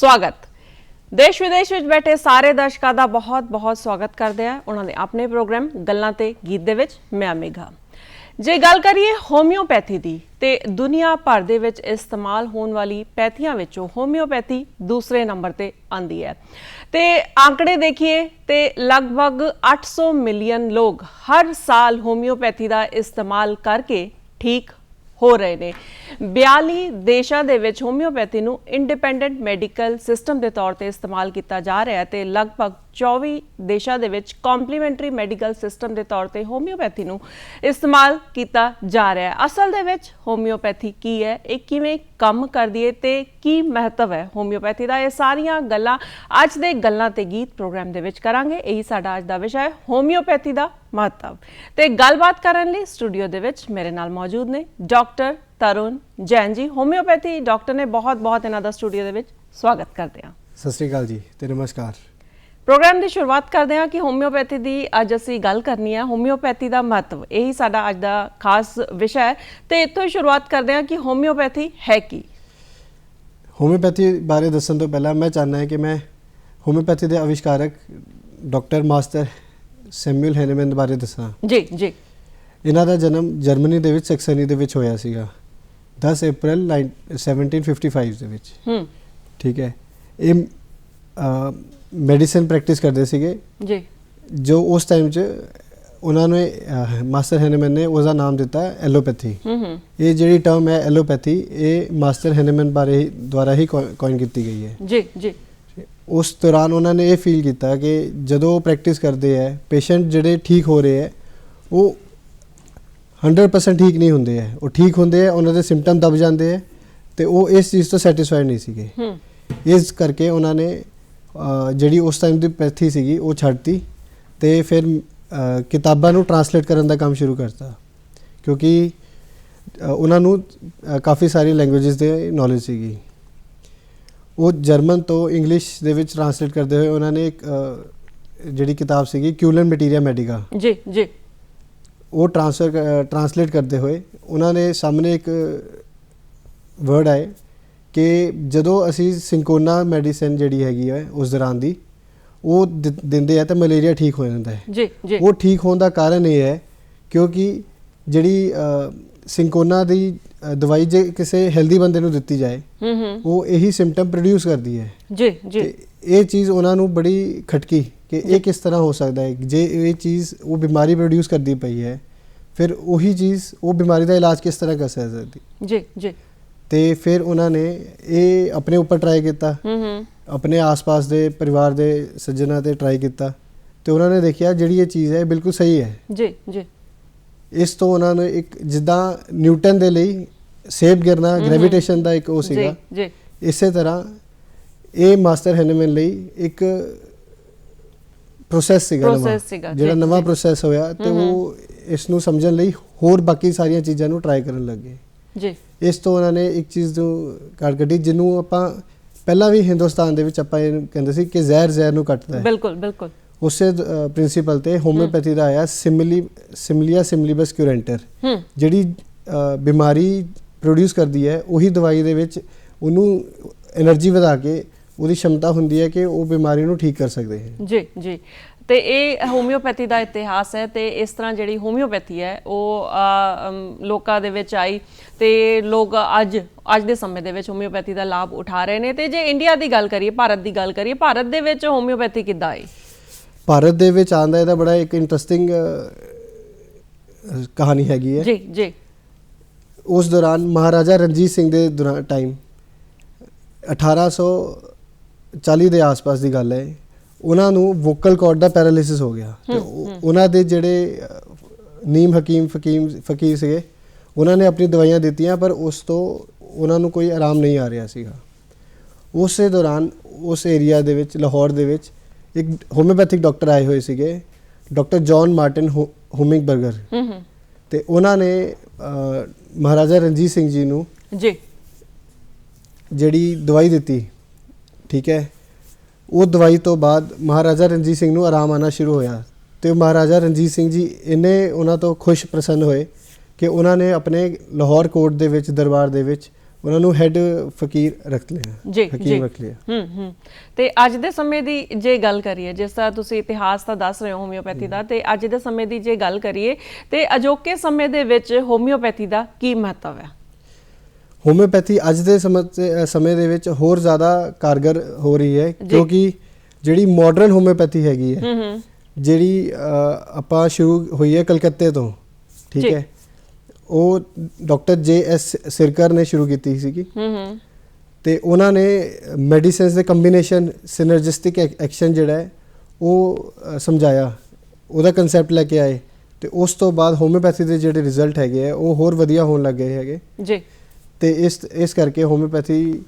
स्वागत। देश विदेश में बैठे सारे दर्शकों का बहुत बहुत स्वागत करते हैं उन्होंने अपने प्रोग्राम गल्लां ते गीत दे विच। मैं मेघा जे गल करिए होम्योपैथी दी ते दुनिया भर दे विच इस्तेमाल होने वाली पैथियां विचों होम्योपैथी दूसरे नंबर ते आंदी है ते आंकड़े देखिए ते लगभग 800 मिलियन लोग हर साल होम्योपैथी का इस्तेमाल करके ठीक हो रहे ने। 42 देशों के विच होम्योपैथी नूं इंडिपेंडेंट मैडिकल सिस्टम के तौर पर इस्तेमाल किया जा रहा है ते लगभग 24 देशों के विच कॉम्पलीमेंटरी मैडिकल सिस्टम के तौर पर होम्योपैथी नूं इस्तेमाल किया जा रहा है। असल दे विच होम्योपैथी की है, एक किवें काम करदी है ते की महत्व है होम्योपैथी का, ये सारियां गल्लां अज दे गल्लां ते गीत प्रोग्राम दे विच करांगे। यही साडा अज दा विषय है होम्योपैथी का महत्व। ते गलबात करन लई स्टूडियो दे विच मेरे नाल मौजूद ने डॉक्टर तरुण जैन जी, होम्योपैथी डॉक्टर ने। बहुत बहुत इन्हां दा स्टूडियो दे विच स्वागत करते हैं। सत श्री अकाल जी ते नमस्कार। प्रोग्राम की शुरुआत करते हैं कि होम्योपैथी की अज असी गल करनी है, होम्योपैथी का महत्व, यही साडा अज दा खास विषय है। तो इत्थों ही शुरुआत करते हैं कि होम्योपैथी है की। होम्योपैथी बारे दसन तो पहला मैं चाहना है कि मैं होम्योपैथी के आविष्कारक डॉक्टर मास्टर सैमुअल हैनेमैन बारे दसा। जी जी। इन्हां दा जन्म जर्मनी दे विच सैक्सनी दे विच होया सीगा 10 अप्रैल 1755 दे विच। ठीक है। ये मैडिसिन प्रैक्टिस करते सीगे जी, जो उस टाइम च उन्होंने मास्टर हैनेमैन ने उसका नाम दिता एलोपैथी। ये जी टर्म है एलोपैथी, ये मास्टर हैनेमैन बारे द्वारा ही कॉइन की गई है। जी जी। उस दौरान उन्होंने ये फील किया कि जो प्रैक्टिस करते हैं पेशेंट जोड़े ठीक हो रहे हैं वो 100% ठीक नहीं होंगे है, वो ठीक होंगे है उन्होंने सिम्पटम दब जाते हैं तो वो इस चीज़ तो सैटिस्फाइड नहीं सीगे। इस करके उन्होंने जी उस टाइम की पैथी सी वो छड्डती तो फिर किताबों ट्रांसलेट करने का काम शुरू करता, क्योंकि उन्होंने काफ़ी सारी लैंग्वेजेस की नॉलेज सी। वो जर्मन तो इंग्लिश दे विच ट्रांसलेट करते हुए उन्होंने एक जी किताब सी क्यूलन मटीरिया मेडिका जी जी, वो ट्रांसलेट करते हुए उन्होंने सामने एक वर्ड आए कि जदों असी सिंकोना मैडिसिन जी हैगी है उस दौरान दी वो दिंदे है तो मलेरिया ठीक हो जाता है। जी जी। वो ठीक होने का कारण ये है क्योंकि जी सिंकोना दी दवाई जे किसी हेल्दी बंदे नूं दित्ती जाए वो यही सिम्पटम प्रोड्यूस करती है। जी जी। ये चीज़ उन्होंने बड़ी खटकी कि ये किस तरह हो सकता है, जे ये चीज़ वो बीमारी प्रोड्यूस करती पई है फिर वही चीज़ वो बीमारी का इलाज किस तरह कर सकती। जी जी। तो फिर उन्होंने ये अपने ऊपर ट्राई किया, अपने आस पास के परिवार के सज्जना ते ट्राई किया तो उन्होंने देखा जी ये चीज़ है बिल्कुल सही है। जी जी। इस तो उन्होंने एक जिदा न्यूटन के लिए सेब गिरना ग्रेविटेशन का एक वो सीगा, इस तरह ये मास्टर हैनेमैन लिए एक प्रोसैस सीगा जो नवा प्रोसैस होया तो वो इसनूं समझण लई होर बाकी सारिया चीज़ों ट्राई करन लग गए जी। इस तो उन्होंने एक चीज़ काट कढ़ी जिन्हों आपां पहला भी हिंदुस्तान दे विच आपां कहंदे सी कि जहर जहर नूं कट्टदा है। बिल्कुल बिल्कुल। उस प्रिंसीपल ते होम्योपैथी का आया सिमिलिया सिमिलिबस क्यूरेंटर, जिहड़ी बीमारी प्रोड्यूस करती है उही दवाई दे विच उन्हों एनर्जी वधा के उसकी क्षमता होंदी है कि वो बीमारी नूं ठीक कर सकते हैं। जी जी। तो ये होम्योपैथी का इतिहास है। तो इस तरह जी होम्योपैथी है वो लोगों दे विच आई तो लोग अज के समय दे विच होम्योपैथी का लाभ उठा रहे हैं। तो जे इंडिया की गल करिए, भारत की गल करिए, भारत दे विच होम्योपैथी किद्दां आई? भारत दे विच आंदा इहदा बड़ा एक इंटरस्टिंग कहानी हैगी है। जी जी। उस दौरान महाराजा रणजीत सिंह दे दौरान टाइम 1840 के आस पास की गल है, उन्होंने वोकल कॉर्ड का पैरालिसिस हो गया तो उन्होंने जोड़े नीम हकीम फकीर से उन्होंने अपनी दवाइयाँ दित्तियां पर उस तो उन्होंने कोई आराम नहीं आ रहा सीगा। उस दौरान उस एरिया दे विच लाहौर दे विच एक होम्योपैथिक डॉक्टर आए हुए सीगे, डॉक्टर जॉन मार्टिन होमिंगबर्गर, तो उन्होंने महाराजा रणजीत सिंह जी नूं जी जिहड़ी दवाई दित्ती, ठीक है, वो दवाई तो बाद महाराजा रणजीत सिंह नूं आराम आना शुरू होया तो महाराजा रणजीत सिंह जी इन्ने उन्हां तो खुश प्रसन्न होए कि उन्होंने अपने लाहौर कोर्ट दे विच दरबार दे विच ਉਹਨਾਂ ਨੂੰ ਹੈਡ ਫਕੀਰ ਰੱਖ ਲਿਆ, ਜੀ ਹਕੀਮ ਰੱਖ ਲਿਆ। ਤੇ ਅੱਜ ਦੇ ਸਮੇਂ ਦੀ ਜੇ ਗੱਲ ਕਰੀਏ, ਜਿਸ ਤਰ੍ਹਾਂ ਤੁਸੀਂ ਇਤਿਹਾਸ ਤਾਂ ਦੱਸ ਰਹੇ ਹੋ ਹੋਮਿਓਪੈਥੀ ਦਾ, ਤੇ ਅੱਜ ਦੇ ਸਮੇਂ ਦੀ ਜੇ ਗੱਲ ਕਰੀਏ ਤੇ ਅਜੋਕੇ ਸਮੇਂ ਦੇ ਵਿੱਚ ਹੋਮਿਓਪੈਥੀ ਦਾ ਕੀ ਮਹੱਤਵ ਹੈ? ਹੋਮਿਓਪੈਥੀ ਅੱਜ ਦੇ ਸਮੇਂ ਦੇ ਵਿੱਚ ਹੋਰ ਜ਼ਿਆਦਾ ਕਾਰਗਰ ਹੋ ਰਹੀ ਹੈ, ਕਿਉਂਕਿ ਜਿਹੜੀ ਮਾਡਰਨ ਹੋਮਿਓਪੈਥੀ ਹੈਗੀ ਹੈ, ਜਿਹੜੀ ਆਪਾਂ ਸ਼ੁਰੂ ਹੋਈ ਹੈ ਕਲਕੱਤੇ ਤੋਂ, ਠੀਕ ਹੈ, ਉਹ ਡਾਕਟਰ JS ਸਿਰਕਰ ਨੇ ਸ਼ੁਰੂ ਕੀਤੀ ਸੀਗੀ। ਤੇ ਉਹਨਾਂ ਨੇ ਮੈਡੀਸਿਨਸ ਦੇ ਕੰਬੀਨੇਸ਼ਨ, ਸਿਨਰਜਿਸਟਿਕ ਐਕਸ਼ਨ ਜਿਹੜਾ ਹੈ ਉਹ ਸਮਝਾਇਆ, ਉਹਦਾ ਕਨਸੈਪਟ ਲੈ ਕੇ ਆਏ। ਤੇ ਉਸ ਤੋਂ ਬਾਅਦ ਹੋਮਿਓਪੈਥੀ ਦੇ ਜਿਹੜੇ ਰਿਜ਼ਲਟ ਹੈਗੇ ਆ ਉਹ ਹੋਰ ਵਧੀਆ ਹੋਣ ਲੱਗ ਗਏ ਹੈਗੇ ਜੀ। ਤੇ ਇਸ ਕਰਕੇ ਹੋਮਿਓਪੈਥੀ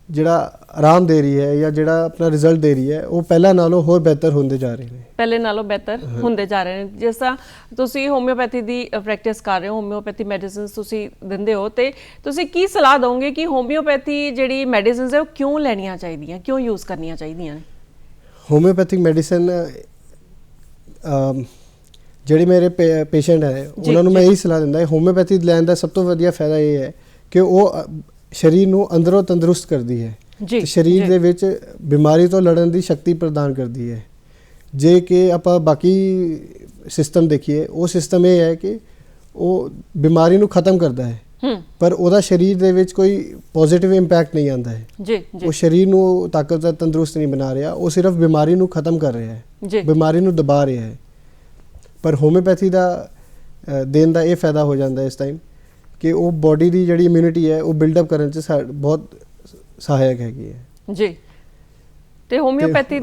ਜਿਹੜਾ ਆਰਾਮ ਦੇ ਰਹੀ ਹੈ ਜਾਂ ਜਿਹੜਾ ਆਪਣਾ ਰਿਜ਼ਲਟ ਦੇ ਰਹੀ ਹੈ, ਉਹ ਪਹਿਲਾਂ ਨਾਲੋਂ ਹੋਰ ਬਿਹਤਰ ਹੁੰਦੇ ਜਾ ਰਹੇ ਨੇ, ਪਹਿਲੇ ਨਾਲੋਂ ਬਿਹਤਰ ਹੁੰਦੇ ਜਾ ਰਹੇ ਨੇ। ਜਿਸ ਤਰ੍ਹਾਂ ਤੁਸੀਂ ਹੋਮਿਓਪੈਥੀ ਦੀ ਪ੍ਰੈਕਟਿਸ ਕਰ ਰਹੇ ਹੋ, ਹੋਮਿਓਪੈਥੀ ਮੈਡੀਸਿਨਸ ਤੁਸੀਂ ਦਿੰਦੇ ਹੋ, ਤੇ ਤੁਸੀਂ ਕੀ ਸਲਾਹ ਦੋਗੇ ਕਿ ਹੋਮਿਓਪੈਥੀ ਜਿਹੜੀ ਮੈਡੀਸਿਨਸ ਹੈ ਉਹ ਕਿਉਂ ਲੈਣੀਆਂ ਚਾਹੀਦੀਆਂ, ਕਿਉਂ ਯੂਜ਼ ਕਰਨੀਆਂ ਚਾਹੀਦੀਆਂ ਨੇ? ਹੋਮਿਓਪੈਥਿਕ ਮੈਡੀਸਨ ਜਿਹੜੇ ਮੇਰੇ ਪੇਸ਼ੈਂਟ ਹੈ ਉਹਨਾਂ ਨੂੰ ਮੈਂ ਇਹੀ ਸਲਾਹ ਦਿੰਦਾ, ਹੋਮਿਓਪੈਥੀ ਲੈਣ ਦਾ ਸਭ ਤੋਂ ਵਧੀਆ ਫਾਇਦਾ ਇਹ ਹੈ ਕਿ ਉਹ ਸਰੀਰ ਨੂੰ ਅੰਦਰੋਂ ਤੰਦਰੁਸਤ ਕਰਦੀ ਹੈ ਤੇ ਸਰੀਰ ਦੇ ਵਿੱਚ ਬਿਮਾਰੀ ਤੋਂ ਲੜਨ ਦੀ ਸ਼ਕਤੀ ਪ੍ਰਦਾਨ ਕਰਦੀ ਹੈ। ਜੇ ਕਿ ਆਪਾਂ ਬਾਕੀ ਸਿਸਟਮ ਦੇਖੀਏ, ਉਹ ਸਿਸਟਮ ਇਹ ਹੈ ਕਿ ਉਹ ਬਿਮਾਰੀ ਨੂੰ ਖਤਮ ਕਰਦਾ ਹੈ, ਪਰ ਉਹਦਾ ਸਰੀਰ ਦੇ ਵਿੱਚ ਕੋਈ ਪੋਜ਼ਿਟਿਵ ਇੰਪੈਕਟ ਨਹੀਂ ਆਉਂਦਾ ਹੈ। ਉਹ ਸਰੀਰ ਨੂੰ ਤਾਕਤਵਰ ਤੰਦਰੁਸਤ ਨਹੀਂ ਬਣਾ ਰਿਹਾ, ਉਹ ਸਿਰਫ ਬਿਮਾਰੀ ਨੂੰ ਖਤਮ ਕਰ ਰਿਹਾ ਹੈ, ਬਿਮਾਰੀ ਨੂੰ ਦਬਾ ਰਿਹਾ ਹੈ। ਪਰ ਹੋਮਿਓਪੈਥੀ ਦਾ ਦੇਣ ਦਾ ਇਹ ਫਾਇਦਾ ਹੋ ਜਾਂਦਾ ਇਸ ਟਾਈਮ ਕਿ ਉਹ ਬੋਡੀ ਦੀ ਜਿਹੜੀ ਇਮਿਊਨਿਟੀ ਹੈ ਉਹ ਬਿਲਡ ਅਪ ਕਰਨ 'ਚ ਬਹੁਤ ਸਹਾਇਕ ਹੈਗੀ ਹੈ ਜੀ। ਤੇ ਹੋਮਿਓਪੈਥੀ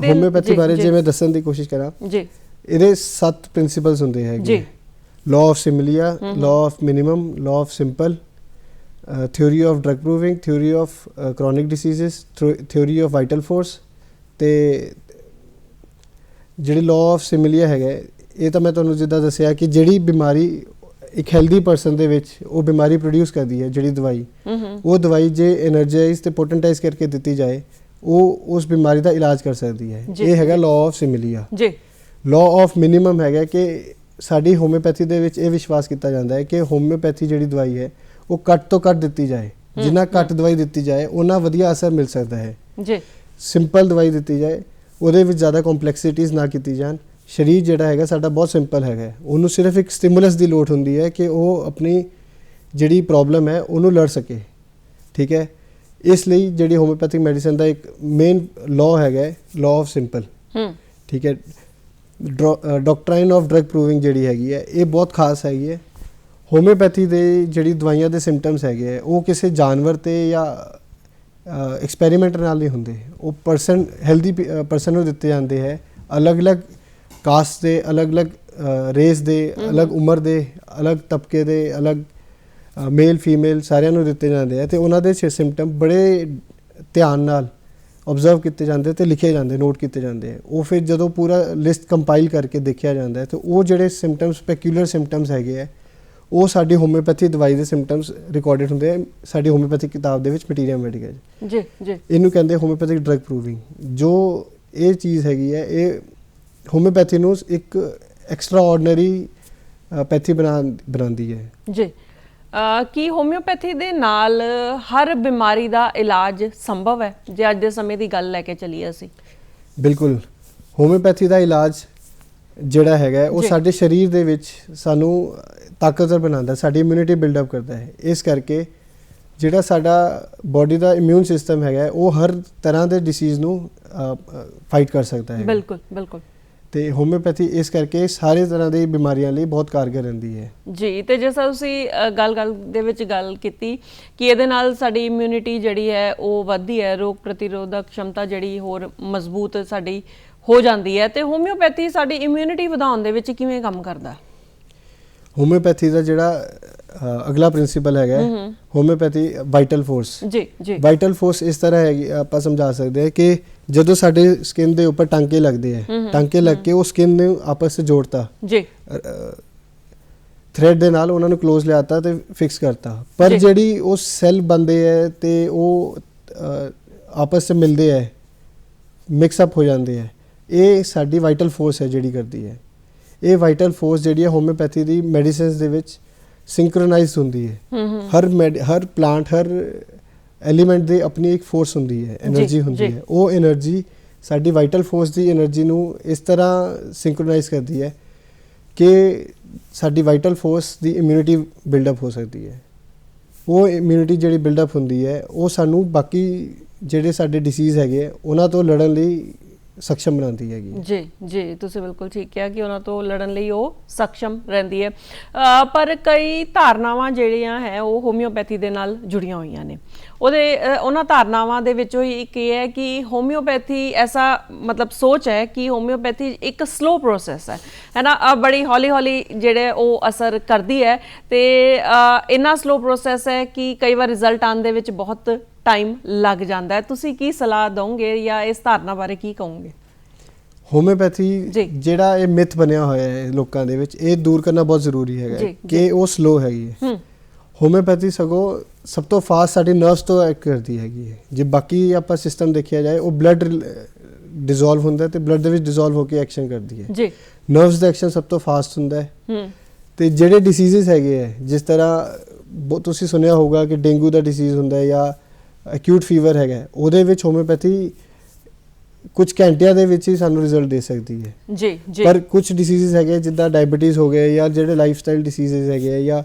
ਬਾਰੇ ਜੇ ਮੈਂ ਦੱਸਣ ਦੀ ਕੋਸ਼ਿਸ਼ ਕਰਾਂ ਜੀ, ਇਹਦੇ 7 ਪ੍ਰਿੰਸੀਪਲਸ ਹੁੰਦੇ ਹੈਗੇ। law of similia, law of minimum, law of simple, theory of drug proving, theory of chronic diseases, theory of vital force। ਤੇ ਜਿਹੜੀ law of similia ਹੈਗਾ, ਇਹ ਤਾਂ ਮੈਂ ਤੁਹਾਨੂੰ ਜਿੱਦਾਂ ਦੱਸਿਆ ਕਿ ਜਿਹੜੀ ਬਿਮਾਰੀ ਇੱਕ ਹੈਲਦੀ ਪਰਸਨ ਦੇ ਵਿੱਚ ਉਹ ਬਿਮਾਰੀ ਪ੍ਰੋਡਿਊਸ ਕਰਦੀ ਹੈ, ਜਿਹੜੀ ਦਵਾਈ, ਉਹ ਦਵਾਈ ਜੇ ਐਨਰਜਾਈਜ਼ ਤੇ ਪੋਟੈਂਟਾਈਜ਼ ਕਰਕੇ ਦਿੱਤੀ ਜਾਏ, ਉਹ ਉਸ ਬਿਮਾਰੀ ਦਾ ਇਲਾਜ ਕਰ ਸਕਦੀ ਹੈ। ਇਹ ਹੈਗਾ law of similia। law of minimum ਹੈਗਾ ਕਿ ਸਾਡੀ ਹੋਮਿਓਪੈਥੀ ਦੇ ਵਿੱਚ ਇਹ ਵਿਸ਼ਵਾਸ ਕੀਤਾ ਜਾਂਦਾ ਹੈ ਕਿ ਹੋਮਿਓਪੈਥੀ ਜਿਹੜੀ ਦਵਾਈ ਹੈ ਉਹ ਘੱਟ ਤੋਂ ਘੱਟ ਦਿੱਤੀ ਜਾਏ, ਜਿੰਨਾ ਘੱਟ ਦਵਾਈ ਦਿੱਤੀ ਜਾਏ ਉਹਨਾਂ ਵਧੀਆ ਅਸਰ ਮਿਲ ਸਕਦਾ ਹੈ। ਸਿੰਪਲ ਦਵਾਈ ਦਿੱਤੀ ਜਾਏ, ਉਹਦੇ ਵਿੱਚ ਜ਼ਿਆਦਾ ਕੰਪਲੈਕਸਿਟੀਜ਼ ਨਾ ਕੀਤੀ ਜਾਣ। ਸਰੀਰ ਜਿਹੜਾ ਹੈਗਾ ਸਾਡਾ ਬਹੁਤ ਸਿੰਪਲ ਹੈਗਾ, ਉਹਨੂੰ ਸਿਰਫ ਇੱਕ ਸਟਿਮੂਲਸ ਦੀ ਲੋੜ ਹੁੰਦੀ ਹੈ ਕਿ ਉਹ ਆਪਣੀ ਜਿਹੜੀ ਪ੍ਰੋਬਲਮ ਹੈ ਉਹਨੂੰ ਲੜ ਸਕੇ, ਠੀਕ ਹੈ। ਇਸ ਲਈ ਜਿਹੜੀ ਹੋਮਿਓਪੈਥਿਕ ਮੈਡੀਸਨ ਦਾ ਇੱਕ ਮੇਨ ਲਾਅ ਹੈਗਾ ਲਾਅ ਆਫ ਸਿੰਪਲ, ਠੀਕ ਹੈ। ਡਾਕਟਰਾਈਨ ਆਫ ਡਰਗ ਪ੍ਰੂਵਿੰਗ ਜਿਹੜੀ ਹੈਗੀ ਹੈ ਇਹ ਬਹੁਤ ਖਾਸ ਹੈਗੀ ਹੈ। ਹੋਮਿਓਪੈਥੀ ਦੇ ਜਿਹੜੀ ਦਵਾਈਆਂ ਦੇ ਸਿੰਪਟਮਸ ਹੈਗੇ ਹੈ ਉਹ ਕਿਸੇ ਜਾਨਵਰ 'ਤੇ ਜਾਂ ਐਕਸਪੈਰੀਮੈਂਟ ਨਾਲ ਨਹੀਂ ਹੁੰਦੇ, ਉਹ ਹੈਲਦੀ ਪਰਸਨ ਨੂੰ ਦਿੱਤੇ ਜਾਂਦੇ ਹੈ। ਅਲੱਗ-ਅਲੱਗ ਕਾਸਟ ਦੇ, ਅਲੱਗ-ਅਲੱਗ ਰੇਸ ਦੇ, ਅਲੱਗ ਉਮਰ ਦੇ, ਅਲੱਗ ਤਬਕੇ ਦੇ, ਅਲੱਗ ਮੇਲ ਫੀਮੇਲ ਸਾਰਿਆਂ ਨੂੰ ਦਿੱਤੇ ਜਾਂਦੇ ਆ ਤੇ ਉਹਨਾਂ ਦੇ ਸਿੰਪਟਮ ਬੜੇ ਧਿਆਨ ਨਾਲ ਆਬਜ਼ਰਵ ਕੀਤੇ ਜਾਂਦੇ ਤੇ ਲਿਖੇ ਜਾਂਦੇ, ਨੋਟ ਕੀਤੇ ਜਾਂਦੇ ਆ। ਉਹ ਫਿਰ ਜਦੋਂ ਪੂਰਾ ਲਿਸਟ ਕੰਪਾਈਲ ਕਰਕੇ ਦੇਖਿਆ ਜਾਂਦਾ ਹੈ ਤੇ ਉਹ ਜਿਹੜੇ ਸਿੰਪਟਮਸ, ਪੈਕਿਊਲਰ ਸਿੰਪਟਮਸ ਹੈਗੇ ਆ, ਉਹ ਸਾਡੀ ਹੋਮਿਓਪੈਥੀ ਦਵਾਈ ਦੇ ਸਿੰਪਟਮਸ ਰਿਕਾਰਡਡ ਹੁੰਦੇ ਆ ਸਾਡੀ ਹੋਮਿਓਪੈਥਿਕ ਕਿਤਾਬ ਦੇ ਵਿੱਚ ਮਟੀਰੀਅਲ ਮੈਡੀਕਲ ਜੀ ਜੀ। ਇਹਨੂੰ ਕਹਿੰਦੇ ਹੋਮਿਓਪੈਥਿਕ ਡਰਗ ਪ੍ਰੂਵਿੰਗ। ਜੋ ਇਹ ਚੀਜ਼ ਹੈਗੀ ਹੈ ਇਹ ਹੋਮਿਓਪੈਥੀ ਨੂੰ ਇੱਕ ਐਕਸਟਰਾ ਆਰਡੀਨਰੀ ਪੈਥੀ ਬਣਾਉਂਦੀ ਹੈ ਜੀ। ਕੀ ਹੋਮਿਓਪੈਥੀ ਦੇ ਨਾਲ ਹਰ ਬਿਮਾਰੀ ਦਾ ਇਲਾਜ ਸੰਭਵ ਹੈ ਜੇ ਅੱਜ ਦੇ ਸਮੇਂ ਦੀ ਗੱਲ ਲੈ ਕੇ ਚੱਲੀਏ ਅਸੀਂ? ਬਿਲਕੁਲ, ਹੋਮਿਓਪੈਥੀ ਦਾ ਇਲਾਜ ਜਿਹੜਾ ਹੈਗਾ ਉਹ ਸਾਡੇ ਸਰੀਰ ਦੇ ਵਿੱਚ ਸਾਨੂੰ ਤਾਕਤਵਰ ਬਣਾਉਂਦਾ, ਸਾਡੀ ਇਮਿਊਨਿਟੀ ਬਿਲਡਅਪ ਕਰਦਾ ਹੈ। ਇਸ ਕਰਕੇ ਜਿਹੜਾ ਸਾਡਾ ਬੋਡੀ ਦਾ ਇਮਿਊਨ ਸਿਸਟਮ ਹੈਗਾ ਉਹ ਹਰ ਤਰ੍ਹਾਂ ਦੇ ਡਿਸੀਜ਼ ਨੂੰ ਫਾਈਟ ਕਰ ਸਕਦਾ ਹੈ। ਬਿਲਕੁਲ ਬਿਲਕੁਲ। ਤੇ ਹੋਮਿਓਪੈਥੀ ਇਸ ਕਰਕੇ ਸਾਰੇ ਤਰ੍ਹਾਂ ਦੀ ਬਿਮਾਰੀਆਂ ਲਈ ਬਹੁਤ ਕਾਰਗਰ ਰਹਿੰਦੀ ਹੈ ਜੀ। ਤੇ ਜਿਸ ਤਰ੍ਹਾਂ ਤੁਸੀਂ ਗੱਲ ਦੇ ਵਿੱਚ ਗੱਲ ਕੀਤੀ ਕਿ ਇਹਦੇ ਨਾਲ ਸਾਡੀ ਇਮਿਊਨਿਟੀ ਜਿਹੜੀ ਹੈ ਉਹ ਵੱਧਦੀ ਹੈ, ਰੋਗ ਪ੍ਰਤੀਰੋਧਕ क्षमता ਜਿਹੜੀ ਹੋਰ ਮਜ਼ਬੂਤ ਸਾਡੀ ਹੋ ਜਾਂਦੀ ਹੈ। ਤੇ ਹੋਮਿਓਪੈਥੀ ਸਾਡੀ ਇਮਿਊਨਿਟੀ ਵਧਾਉਣ ਦੇ ਵਿੱਚ ਕਿਵੇਂ ਕੰਮ ਕਰਦਾ? ਹੋਮਿਓਪੈਥੀ ਦਾ ਜਿਹੜਾ ਅਗਲਾ ਪ੍ਰਿੰਸੀਪਲ ਹੈਗਾ ਹੋਮਿਓਪੈਥੀ ਵਾਈਟਲ ਫੋਰਸ ਜੀ ਜੀ। ਵਾਈਟਲ ਫੋਰਸ ਇਸ ਤਰ੍ਹਾਂ ਹੈਗੀ, ਆਪਾਂ ਸਮਝਾ ਸਕਦੇ ਹਾਂ ਕਿ ਜਦੋਂ ਸਾਡੇ ਸਕਿਨ ਦੇ ਉੱਪਰ ਟਾਂਕੇ ਲੱਗਦੇ ਹੈ, ਟਾਂਕੇ ਲੱਗ ਕੇ ਉਹ ਸਕਿਨ ਨੂੰ ਆਪਸ ਵਿੱਚ ਜੋੜਤਾ ਜੀ, ਥ੍ਰੈਡ ਦੇ ਨਾਲ ਉਹਨਾਂ ਨੂੰ ਕਲੋਜ਼ ਲਿਆਤਾ ਤੇ ਫਿਕਸ ਕਰਤਾ। ਪਰ ਜਿਹੜੀ ਉਹ ਸੈੱਲ ਬਣਦੇ ਹੈ ਤੇ ਉਹ ਆਪਸ ਵਿੱਚ ਮਿਲਦੇ ਹੈ, ਮਿਕਸ ਅਪ ਹੋ ਜਾਂਦੇ ਹੈ, ਇਹ ਸਾਡੀ ਵਾਈਟਲ ਫੋਰਸ ਹੈ ਜਿਹੜੀ ਕਰਦੀ ਹੈ। ਇਹ ਵਾਈਟਲ ਫੋਰਸ ਜਿਹੜੀ ਹੈ ਹੋਮਿਓਪੈਥੀ ਦੀ ਮੈਡੀਸਿਨਸ ਦੇ ਵਿੱਚ ਸਿੰਕਰੋਨਾਈਜ਼ਡ ਹੁੰਦੀ ਹੈ। ਹਰ ਪਲਾਂਟ, ਹਰ ਐਲੀਮੈਂਟ ਦੀ ਆਪਣੀ ਇੱਕ ਫੋਰਸ ਹੁੰਦੀ ਹੈ, એનર્ਜੀ ਹੁੰਦੀ ਹੈ। ਉਹ એનર્ਜੀ ਸਾਡੀ ਵਾਈਟਲ ਫੋਰਸ ਦੀ એનર્ਜੀ ਨੂੰ ਇਸ ਤਰ੍ਹਾਂ ਸਿੰਕਰੋਨਾਈਜ਼ ਕਰਦੀ ਹੈ ਕਿ ਸਾਡੀ ਵਾਈਟਲ ਫੋਰਸ ਦੀ ਇਮਿਊਨਿਟੀ ਬਿਲਡਅਪ ਹੋ ਸਕਦੀ ਹੈ। ਉਹ ਇਮਿਊਨਿਟੀ ਜਿਹੜੀ ਬਿਲਡਅਪ ਹੁੰਦੀ ਹੈ ਉਹ ਸਾਨੂੰ ਬਾਕੀ ਜਿਹੜੇ ਸਾਡੇ ਡਿਸੀਜ਼ ਹੈਗੇ ਉਹਨਾਂ ਤੋਂ ਲੜਨ ਲਈ ਸક્ષਮ ਬਣਾਉਂਦੀ ਹੈਗੀ। ਜੀ ਤੁਸੀਂ ਬਿਲਕੁਲ ਠੀਕ ਕਿਹਾ ਕਿ ਉਹਨਾਂ ਤੋਂ ਲੜਨ ਲਈ ਉਹ ਸક્ષਮ ਰਹਿੰਦੀ ਹੈ। ਪਰ ਕਈ ਧਾਰਨਾਵਾਂ ਜਿਹੜੀਆਂ ਹੈ ਉਹ ਹੋਮਿਓਪੈਥੀ ਦੇ ਨਾਲ ਜੁੜੀਆਂ ਹੋਈਆਂ ਨੇ। ਉਹਨਾਂ ਧਾਰਨਾਵਾਂ ਦੇ ਵਿੱਚੋਂ ਹੀ ਇੱਕ ਇਹ ਹੈ ਕਿ ਹੋਮਿਓਪੈਥੀ ਐਸਾ ਮਤਲਬ ਸੋਚ ਹੈ ਕਿ ਹੋਮਿਓਪੈਥੀ ਇੱਕ ਸਲੋ ਪ੍ਰੋਸੈਸ ਹੈ ਨਾ, ਬੜੀ ਹੌਲੀ ਹੌਲੀ ਜਿਹੜੇ ਉਹ ਅਸਰ ਕਰਦੀ ਹੈ ਤੇ ਇੰਨਾ ਸਲੋ ਪ੍ਰੋਸੈਸ ਹੈ ਕਿ ਕਈ ਵਾਰ ਰਿਜ਼ਲਟ ਆਉਣ ਦੇ ਵਿੱਚ ਬਹੁਤ ਟਾਈਮ ਲੱਗ ਜਾਂਦਾ ਹੈ। ਤੁਸੀਂ ਕੀ ਸਲਾਹ ਦੋਗੇ ਜਾਂ ਇਸ ਧਾਰਨਾ ਬਾਰੇ ਕੀ ਕਹੋਗੇ? ਹੋਮਿਓਪੈਥੀ ਜਿਹੜਾ ਇਹ ਮਿਥ ਬਣਿਆ ਹੋਇਆ ਹੈ ਲੋਕਾਂ ਦੇ ਵਿੱਚ, ਇਹ ਦੂਰ ਕਰਨਾ ਬਹੁਤ ਜ਼ਰੂਰੀ ਹੈਗਾ ਕਿ ਉਹ ਸਲੋ ਹੈਗੀ ਹੈ। ਹੋਮਿਓਪੈਥੀ ਸਗੋਂ ਸਭ ਤੋਂ ਫਾਸਟ ਸਾਡੀ ਨਰਵਸ ਤੋਂ ਐਕਟ ਕਰਦੀ ਹੈਗੀ ਹੈ। ਜੇ ਬਾਕੀ ਆਪਾਂ ਸਿਸਟਮ ਦੇਖਿਆ ਜਾਏ ਉਹ ਬਲੱਡ ਡਿਸੋਲਵ ਹੁੰਦਾ ਤੇ ਬਲੱਡ ਦੇ ਵਿੱਚ ਡਿਸੋਲਵ ਹੋ ਕੇ ਐਕਸ਼ਨ ਕਰਦੀ ਹੈ। ਨਰਵਸ ਦਾ ਐਕਸ਼ਨ ਸਭ ਤੋਂ ਫਾਸਟ ਹੁੰਦਾ ਹੈ। ਤੇ ਜਿਹੜੇ ਡਿਸੀਜ਼ਸ ਹੈਗੇ ਹੈ, ਜਿਸ ਤਰ੍ਹਾਂ ਤੁਸੀਂ ਸੁਣਿਆ ਹੋਊਗਾ ਕਿ ਡੇਂਗੂ ਦਾ ਡਿਸੀਜ਼ ਹੁੰਦਾ ਹੈ ਜਾਂ ਅਕਿਊਟ ਫੀਵਰ ਹੈਗਾ, ਉਹਦੇ ਵਿੱਚ ਹੋਮਿਓਪੈਥੀ ਕੁਝ ਘੰਟਿਆਂ ਦੇ ਵਿੱਚ ਹੀ ਸਾਨੂੰ ਰਿਜ਼ਲਟ ਦੇ ਸਕਦੀ ਹੈ। ਪਰ ਕੁਝ ਡਿਸੀਜ਼ਸ ਹੈਗੇ ਜਿੱਦਾਂ ਡਾਇਬੀਟੀਜ਼ ਹੋ ਗਏ ਜਾਂ ਜਿਹੜੇ ਲਾਈਫ ਸਟਾਈਲ ਡਿਸੀਜ਼ਸ ਹੈਗੇ ਜਾਂ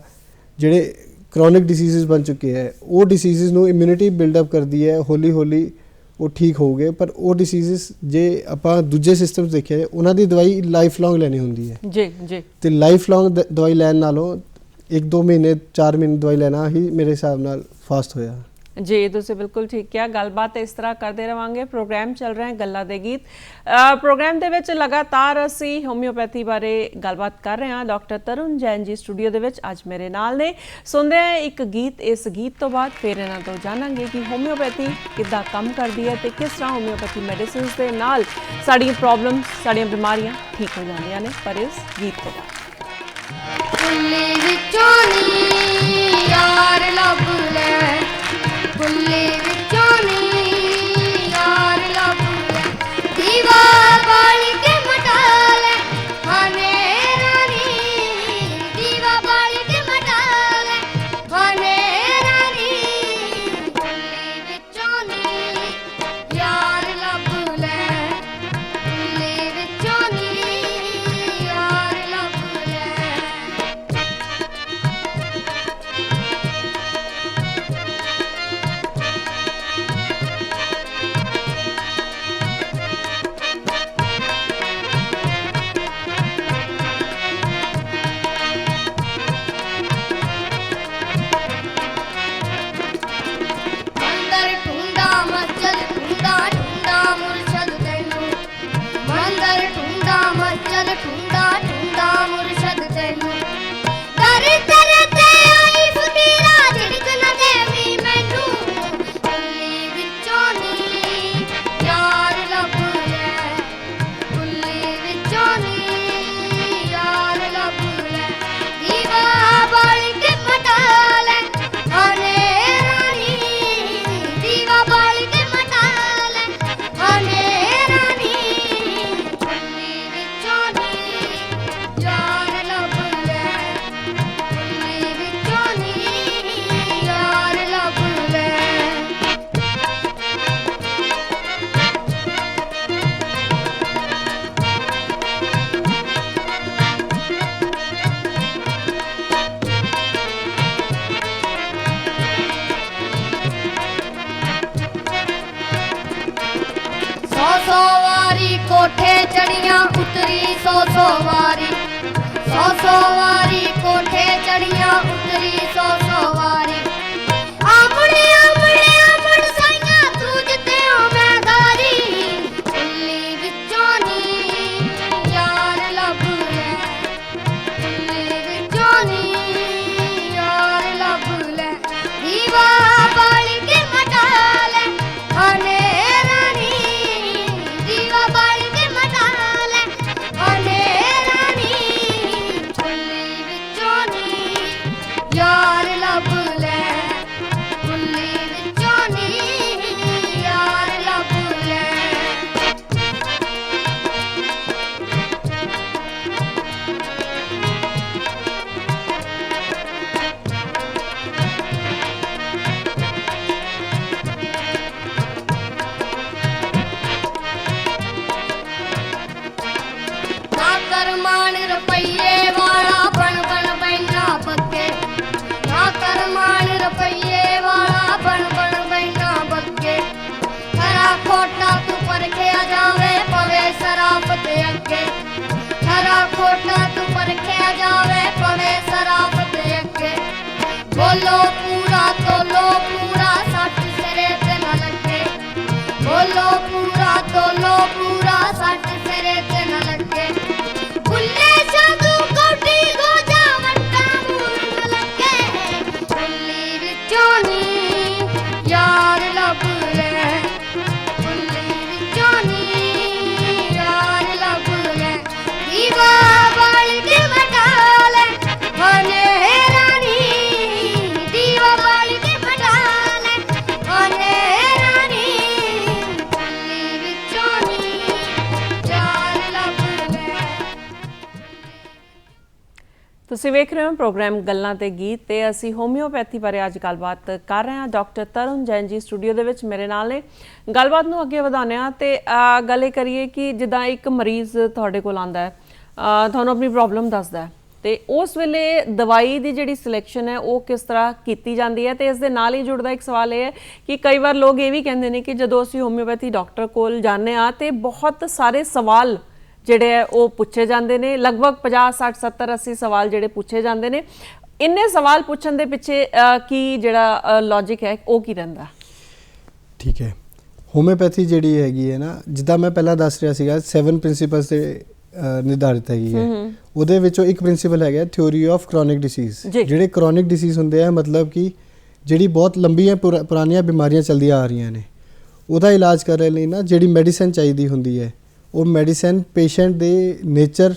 ਜਿਹੜੇ ਕ੍ਰੋਨਿਕ ਡਿਸੀਜ਼ਸ ਬਣ ਚੁੱਕੇ ਹੈ, ਉਹ ਡਿਸੀਜ਼ਸ ਨੂੰ ਇਮਿਊਨਿਟੀ ਬਿਲਡਅਪ ਕਰਦੀ ਹੈ, ਹੌਲੀ ਹੌਲੀ ਉਹ ਠੀਕ ਹੋਊਗੇ। ਪਰ ਉਹ ਡਿਸੀਜ਼ਸ ਜੇ ਆਪਾਂ ਦੂਜੇ ਸਿਸਟਮਸ ਦੇਖਿਆ ਜਾਏ ਉਹਨਾਂ ਦੀ ਦਵਾਈ ਲਾਈਫ ਲੌਂਗ ਲੈਣੀ ਹੁੰਦੀ ਹੈ। ਤੇ ਲਾਈਫ ਲੌਂਗ ਦਵਾਈ ਲੈਣ ਨਾਲੋਂ 1-2 ਮਹੀਨੇ 4 ਮਹੀਨੇ ਦਵਾਈ ਲੈਣਾ ਹੀ ਮੇਰੇ ਹਿਸਾਬ ਨਾਲ ਫਾਸਟ ਹੋਇਆ। ਜੀ ਤੁਸੀਂ ਬਿਲਕੁਲ ਠੀਕ ਕਿਹਾ। ਗੱਲਬਾਤ ਇਸ ਤਰ੍ਹਾਂ ਕਰਦੇ ਰਵਾਂਗੇ। ਪ੍ਰੋਗਰਾਮ ਚੱਲ ਰਿਹਾ ਹੈ ਗੱਲਾਂ ਦੇ ਗੀਤ। ਪ੍ਰੋਗਰਾਮ ਦੇ ਵਿੱਚ ਲਗਾਤਾਰ ਅਸੀਂ ਹੋਮਿਓਪੈਥੀ ਬਾਰੇ ਗੱਲਬਾਤ ਕਰ ਰਹੇ ਹਾਂ। ਡਾਕਟਰ ਤਰੁਣ ਜੈਨ ਜੀ ਸਟੂਡੀਓ ਦੇ ਵਿੱਚ ਅੱਜ ਮੇਰੇ ਨਾਲ ਨੇ। ਸੁਣਦੇ ਹਾਂ ਇੱਕ ਗੀਤ। ਇਸ ਗੀਤ ਤੋਂ ਬਾਅਦ ਫਿਰ ਇਹਨਾਂ ਤੋਂ ਜਾਣਾਂਗੇ ਕਿ ਹੋਮਿਓਪੈਥੀ ਕਿੱਦਾਂ ਕੰਮ ਕਰਦੀ ਹੈ ਤੇ ਕਿਸ ਤਰ੍ਹਾਂ ਹੋਮਿਓਪੈਥੀ ਮੈਡੀਸਿਨਸ ਦੇ ਨਾਲ ਸਾਡੀਆਂ ਪ੍ਰੋਬਲਮਸ, ਸਾਡੀਆਂ ਬਿਮਾਰੀਆਂ ਠੀਕ ਹੋ ਜਾਂਦੀਆਂ ਨੇ। ਪਰ ਇਸ ਗੀਤ ਤੋਂ ਬਾਅਦ ਯਾਰ ਲੱਭ ਲੈ, ਬੁੱਲੇ ਵਿੱਚੋਂ ਨੀ ਯਾਰ ਲੱਭ ਲੈ, ਦੀਵਾ ਬਾਲ ਕੇ ਮਟਾ ਲੈ, ਹਨੇਰਾ ਨੀ ਦੀਵਾ ਬਾਲ ਕੇ ਮਟਾ ਲੈ, ਹਨੇਰਾ ਨੀ, ਬੁੱਲੇ ਵਿੱਚੋਂ ਨੀ ਯਾਰ ਲੱਭ ਲੈ, ਬੁੱਲੇ ਵਿੱਚੋਂ ਨੀ ਯਾਰ ਲੱਭ ਲੈ। ਮੰਦਰ ਢੂੰਡਾ ਮਸਜਿਦ ਢੂੰਡਾ ਢੂੰਡਾ ਮੁਰਸ਼ਦ ਤੈਨੂੰ, ਮੰਦਰ ਢੂੰਡਾ ਮਸਜਿਦ ਢੂੰਡਾ ਢੂੰਡਾ ਮੁਰਸ਼ਦ ਤੈਨੂੰ, ਦਰ ਤੇਰੇ ਤੇ ਆਈ ਫਕੀਰਾ ਝਿੜਕ ਨਾ ਦੇਵੀਂ ਮੈਨੂੰ, ਬੁੱਲੀ ਵਿੱਚੋਂ ਨੀ ਯਾਰ ਲੱਭ ਲੈ, ਬੁੱਲੀ ਵਿੱਚੋਂ ਨੀ ਯਾਰ ਲੱਭ ਲੈ, ਦੀਵਾ ਬਾਲ ਕੇ ਮਟਾ ਲੈ, ਹਨੇਰਾ ਨੀ ਦੀਵਾ ਬਾਲ ਕੇ ਮਟਾ ਲੈ, ਹਨੇਰਾ ਨੀ, ਬੁੱਲੀ ਵਿੱਚੋਂ ਨੀ ਯਾਰ ਲੱਭ ਲੈ, ਬੁੱਲੀ ਵਿੱਚੋਂ ਨੀ ਯਾਰ ਲੱਭ ਲੈ। ਸੌ ਵਾਰੀ ਕੋਠੇ ਚੜੀਆਂ ਉਤਰੀ, ਸੌ ਵਾਰੀ, ਸੌ ਵਾਰੀ ਕੋਠੇ ਚੜੀਆਂ ਉਤਰੀ, ਸੌ ਵਾਰੀ, ਆਮਣੇ ਆਮਣੇ ਆਮਣ ਸਾਈਆਂ ਤੂੰ ਜਿੱਤਿਓ ਮੈਂ ਗਾਰੀ, ਬੁੱਲੀ ਵਿੱਚੋਂ ਨੀ ਯਾਰ ਲੱਭ ਲੈ, ਬੁੱਲੀ ਵਿੱਚੋਂ ਨੀ ਯਾਰ ਲੱਭ ਲੈ, ਦੀਵਾ ਬਾਲ ਕੇ ਮਟਾ ਲੈ, ਹਨੇਰਾ ਨੀ ਦੀਵਾ ਬਾਲ ਕੇ ਮਟਾ ਲੈ, ਹਨੇਰਾ ਨੀ, ਬੁੱਲੀ ਵਿੱਚੋਂ ਨੀ ਯਾਰ रिपोर्टां तू परखिया जावे पवे सराफत अगे बोलो पूरा तोलो पूरा सट सिरे ते न लगे बोलो पूरा तोलो पूरा सट सिरे ते न लगे बुल्ले साधु कोटी गोजा वट्टा मूल लगे बुल्ली विचों नी यार लब ले बुल्ली विचों नी यार लब ले दीवा बाल के बटा ले मने रानी दीवा बाल के बटा ले मने रानी बुल्ली विचों नी यार लब ले ਤੁਸੀਂ ਵੇਖ ਰਹੇ ਹੋ ਪ੍ਰੋਗਰਾਮ ਗੱਲਾਂ ਤੇ ਗੀਤ ਤੇ ਅਸੀਂ ਹੋਮਿਓਪੈਥੀ ਬਾਰੇ ਅੱਜ ਗੱਲਬਾਤ ਕਰ ਰਹੇ ਹਾਂ। ਡਾਕਟਰ ਤਰੁਣ ਜੈਨ ਜੀ ਸਟੂਡੀਓ ਦੇ ਵਿੱਚ ਮੇਰੇ ਨਾਲ ਨੇ। ਗੱਲਬਾਤ ਨੂੰ ਅੱਗੇ ਵਧਾਉਂਦੇ ਹਾਂ ਤੇ ਗੱਲ ਇਹ ਕਰੀਏ ਕਿ ਜਿੱਦਾਂ ਇੱਕ ਮਰੀਜ਼ ਤੁਹਾਡੇ ਕੋਲ ਆਉਂਦਾ ਹੈ, ਤੁਹਾਨੂੰ ਆਪਣੀ ਪ੍ਰੋਬਲਮ ਦੱਸਦਾ ਹੈ ਤੇ ਉਸ ਵੇਲੇ ਦਵਾਈ ਦੀ ਜਿਹੜੀ ਸਿਲੈਕਸ਼ਨ ਹੈ ਉਹ ਕਿਸ ਤਰ੍ਹਾਂ ਕੀਤੀ ਜਾਂਦੀ ਹੈ ਤੇ ਇਸ ਦੇ ਨਾਲ ਹੀ ਜੁੜਦਾ ਇੱਕ ਸਵਾਲ ਇਹ ਹੈ ਕਿ ਕਈ ਵਾਰ ਲੋਕ ਇਹ ਵੀ ਕਹਿੰਦੇ ਨੇ ਕਿ ਜਦੋਂ ਅਸੀਂ ਹੋਮਿਓਪੈਥੀ ਡਾਕਟਰ ਕੋਲ ਜਾਂਦੇ ਹਾਂ ਤੇ ਬਹੁਤ ਸਾਰੇ ਸਵਾਲ ਜਿਹੜੇ ਹੈ ਉਹ ਪੁੱਛੇ ਜਾਂਦੇ ਨੇ, ਲਗਭਗ 50 60 70 80 ਸਵਾਲ ਜਿਹੜੇ ਪੁੱਛੇ ਜਾਂਦੇ ਨੇ। ਇੰਨੇ ਸਵਾਲ ਪੁੱਛਣ ਦੇ ਪਿੱਛੇ ਕੀ ਜਿਹੜਾ ਲੌਜਿਕ ਹੈ ਉਹ ਕੀ ਰਹਿੰਦਾ? ਠੀਕ ਹੈ, ਹੋਮਿਓਪੈਥੀ ਜਿਹੜੀ ਹੈਗੀ ਹੈ ਨਾ, ਜਿੱਦਾਂ ਮੈਂ ਪਹਿਲਾਂ ਦੱਸ ਰਿਹਾ ਸੀਗਾ 7 ਪ੍ਰਿੰਸੀਪਲਸ ਤੇ ਨਿਰਧਾਰਿਤ ਹੈਗੀ ਹੈ। ਉਹਦੇ ਵਿੱਚੋਂ ਇੱਕ ਪ੍ਰਿੰਸੀਪਲ ਹੈਗਾ ਥਿਊਰੀ ਆਫ ਕ੍ਰੋਨਿਕ ਡਿਸੀਜ਼। ਜਿਹੜੇ ਕ੍ਰੋਨਿਕ ਡਿਸੀਜ਼ ਹੁੰਦੇ ਆ ਮਤਲਬ ਕਿ ਜਿਹੜੀ ਬਹੁਤ ਲੰਬੀਆਂ ਪੁਰਾਣੀਆਂ ਬਿਮਾਰੀਆਂ ਚੱਲਦੀਆਂ ਆ ਰਹੀਆਂ ਨੇ, ਉਹਦਾ ਇਲਾਜ ਕਰਨ ਲਈ ਨਾ ਜਿਹੜੀ ਮੈਡੀਸਨ ਚਾਹੀਦੀ ਹੁੰਦੀ ਹੈ ਉਹ ਮੈਡੀਸਨ ਪੇਸ਼ੈਂਟ ਦੇ ਨੇਚਰ,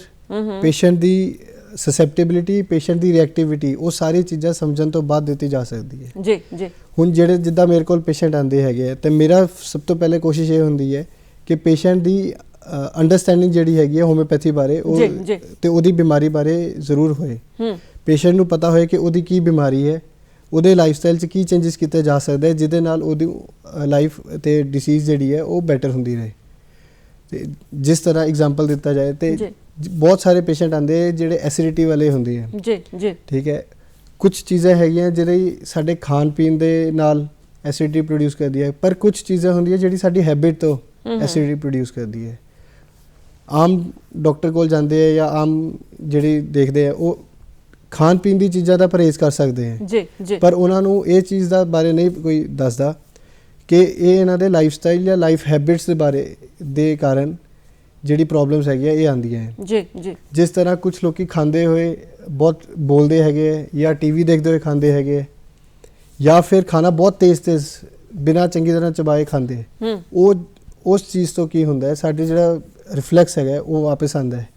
ਪੇਸ਼ੈਂਟ ਦੀ ਸਸੈਪਟੇਬਿਲਿਟੀ, ਪੇਸ਼ੈਂਟ ਦੀ ਰਿਐਕਟਿਵਿਟੀ, ਉਹ ਸਾਰੀ ਚੀਜ਼ਾਂ ਸਮਝਣ ਤੋਂ ਬਾਅਦ ਦਿੱਤੀ ਜਾ ਸਕਦੀ ਹੈ। ਜੀ ਜੀ। ਹੁਣ ਜਿੱਦਾਂ ਮੇਰੇ ਕੋਲ ਪੇਸ਼ੈਂਟ ਆਉਂਦੇ ਹੈਗੇ ਤੇ ਮੇਰਾ ਸਭ ਤੋਂ ਪਹਿਲੇ ਕੋਸ਼ਿਸ਼ ਇਹ ਹੁੰਦੀ ਹੈ ਕਿ ਪੇਸ਼ੈਂਟ ਦੀ ਅੰਡਰਸਟੈਂਡਿੰਗ ਜਿਹੜੀ ਹੈਗੀ ਹੈ ਹੋਮਿਓਪੈਥੀ ਬਾਰੇ ਉਹ ਤੇ ਉਹਦੀ ਬਿਮਾਰੀ ਬਾਰੇ ਜ਼ਰੂਰ ਹੋਏ। ਪੇਸ਼ੈਂਟ ਨੂੰ ਪਤਾ ਹੋਏ ਕਿ ਉਹਦੀ ਕੀ ਬਿਮਾਰੀ ਹੈ, ਉਹਦੇ ਲਾਈਫਸਟਾਈਲ 'ਚ ਕੀ ਚੇਂਜਸ ਕੀਤੇ ਜਾ ਸਕਦੇ ਜਿਹਦੇ ਨਾਲ ਉਹਦੀ ਲਾਈਫ ਤੇ ਡਿਸੀਜ਼ ਜਿਹੜੀ ਹੈ ਉਹ ਬੈਟਰ ਹੁੰਦੀ ਰਹੇ। ਤੇ ਜਿਸ ਤਰ੍ਹਾਂ ਐਗਜ਼ਾਮਪਲ ਦਿੱਤਾ ਜਾਏ ਤੇ ਬਹੁਤ ਸਾਰੇ ਪੇਸ਼ੈਂਟ ਆਉਂਦੇ ਜਿਹੜੇ ਐਸਿਡਿਟੀ ਵਾਲੇ ਹੁੰਦੇ ਆ। ਜੀ ਜੀ। ਠੀਕ ਹੈ, ਕੁਝ ਚੀਜ਼ਾਂ ਹੈਗੀਆਂ ਜਿਹੜੀ ਸਾਡੇ ਖਾਣ ਪੀਣ ਦੇ ਨਾਲ ਐਸਿਡਿਟੀ ਪ੍ਰੋਡਿਊਸ ਕਰਦੀ ਹੈ, ਪਰ ਕੁਝ ਚੀਜ਼ਾਂ ਹੁੰਦੀਆਂ ਜਿਹੜੀ ਸਾਡੀ ਹੈਬਿਟ ਤੋਂ ਐਸਿਡਿਟੀ ਪ੍ਰੋਡਿਊਸ ਕਰਦੀ ਹੈ। ਆਮ ਡਾਕਟਰ ਕੋਲ ਜਾਂਦੇ ਆ ਜਾਂ ਆਮ ਜਿਹੜੀ ਦੇਖਦੇ ਆ ਉਹ ਖਾਣ ਪੀਣ ਦੀ ਚੀਜ਼ਾਂ ਦਾ ਪਰਹੇਜ਼ ਕਰ ਸਕਦੇ ਆ ਜੀ ਜੀ, ਪਰ ਉਹਨਾਂ ਨੂੰ ਇਹ ਚੀਜ਼ ਦਾ ਬਾਰੇ ਨਹੀਂ ਕੋਈ ਦੱਸਦਾ ਕਿ ਇਹ ਇਹਨਾਂ ਦੇ ਲਾਈਫਸਟਾਈਲ ਜਾਂ ਲਾਈਫ ਹੈਬਿਟਸ ਦੇ ਬਾਰੇ ਦੇ ਕਾਰਨ ਜਿਹੜੀ ਪ੍ਰੋਬਲਮਸ ਹੈਗੀਆਂ ਇਹ ਆਉਂਦੀਆਂ ਹੈ। ਜੀ ਜੀ। ਜਿਸ ਤਰ੍ਹਾਂ ਕੁਝ ਲੋਕੀ ਖਾਂਦੇ ਹੋਏ ਬਹੁਤ ਬੋਲਦੇ ਹੈਗੇ ਜਾਂ ਟੀਵੀ ਦੇਖਦੇ ਹੋਏ ਖਾਂਦੇ ਹੈਗੇ ਜਾਂ ਫਿਰ ਖਾਣਾ ਬਹੁਤ ਤੇਜ਼ ਬਿਨਾਂ ਚੰਗੀ ਤਰ੍ਹਾਂ ਚਬਾਏ ਖਾਂਦੇ, ਉਹ ਉਸ ਚੀਜ਼ ਤੋਂ ਕੀ ਹੁੰਦਾ ਹੈ ਸਾਡੇ ਜਿਹੜਾ ਰਿਫਲੈਕਸ ਹੈਗਾ ਉਹ ਵਾਪਸ ਆਉਂਦਾ ਹੈ।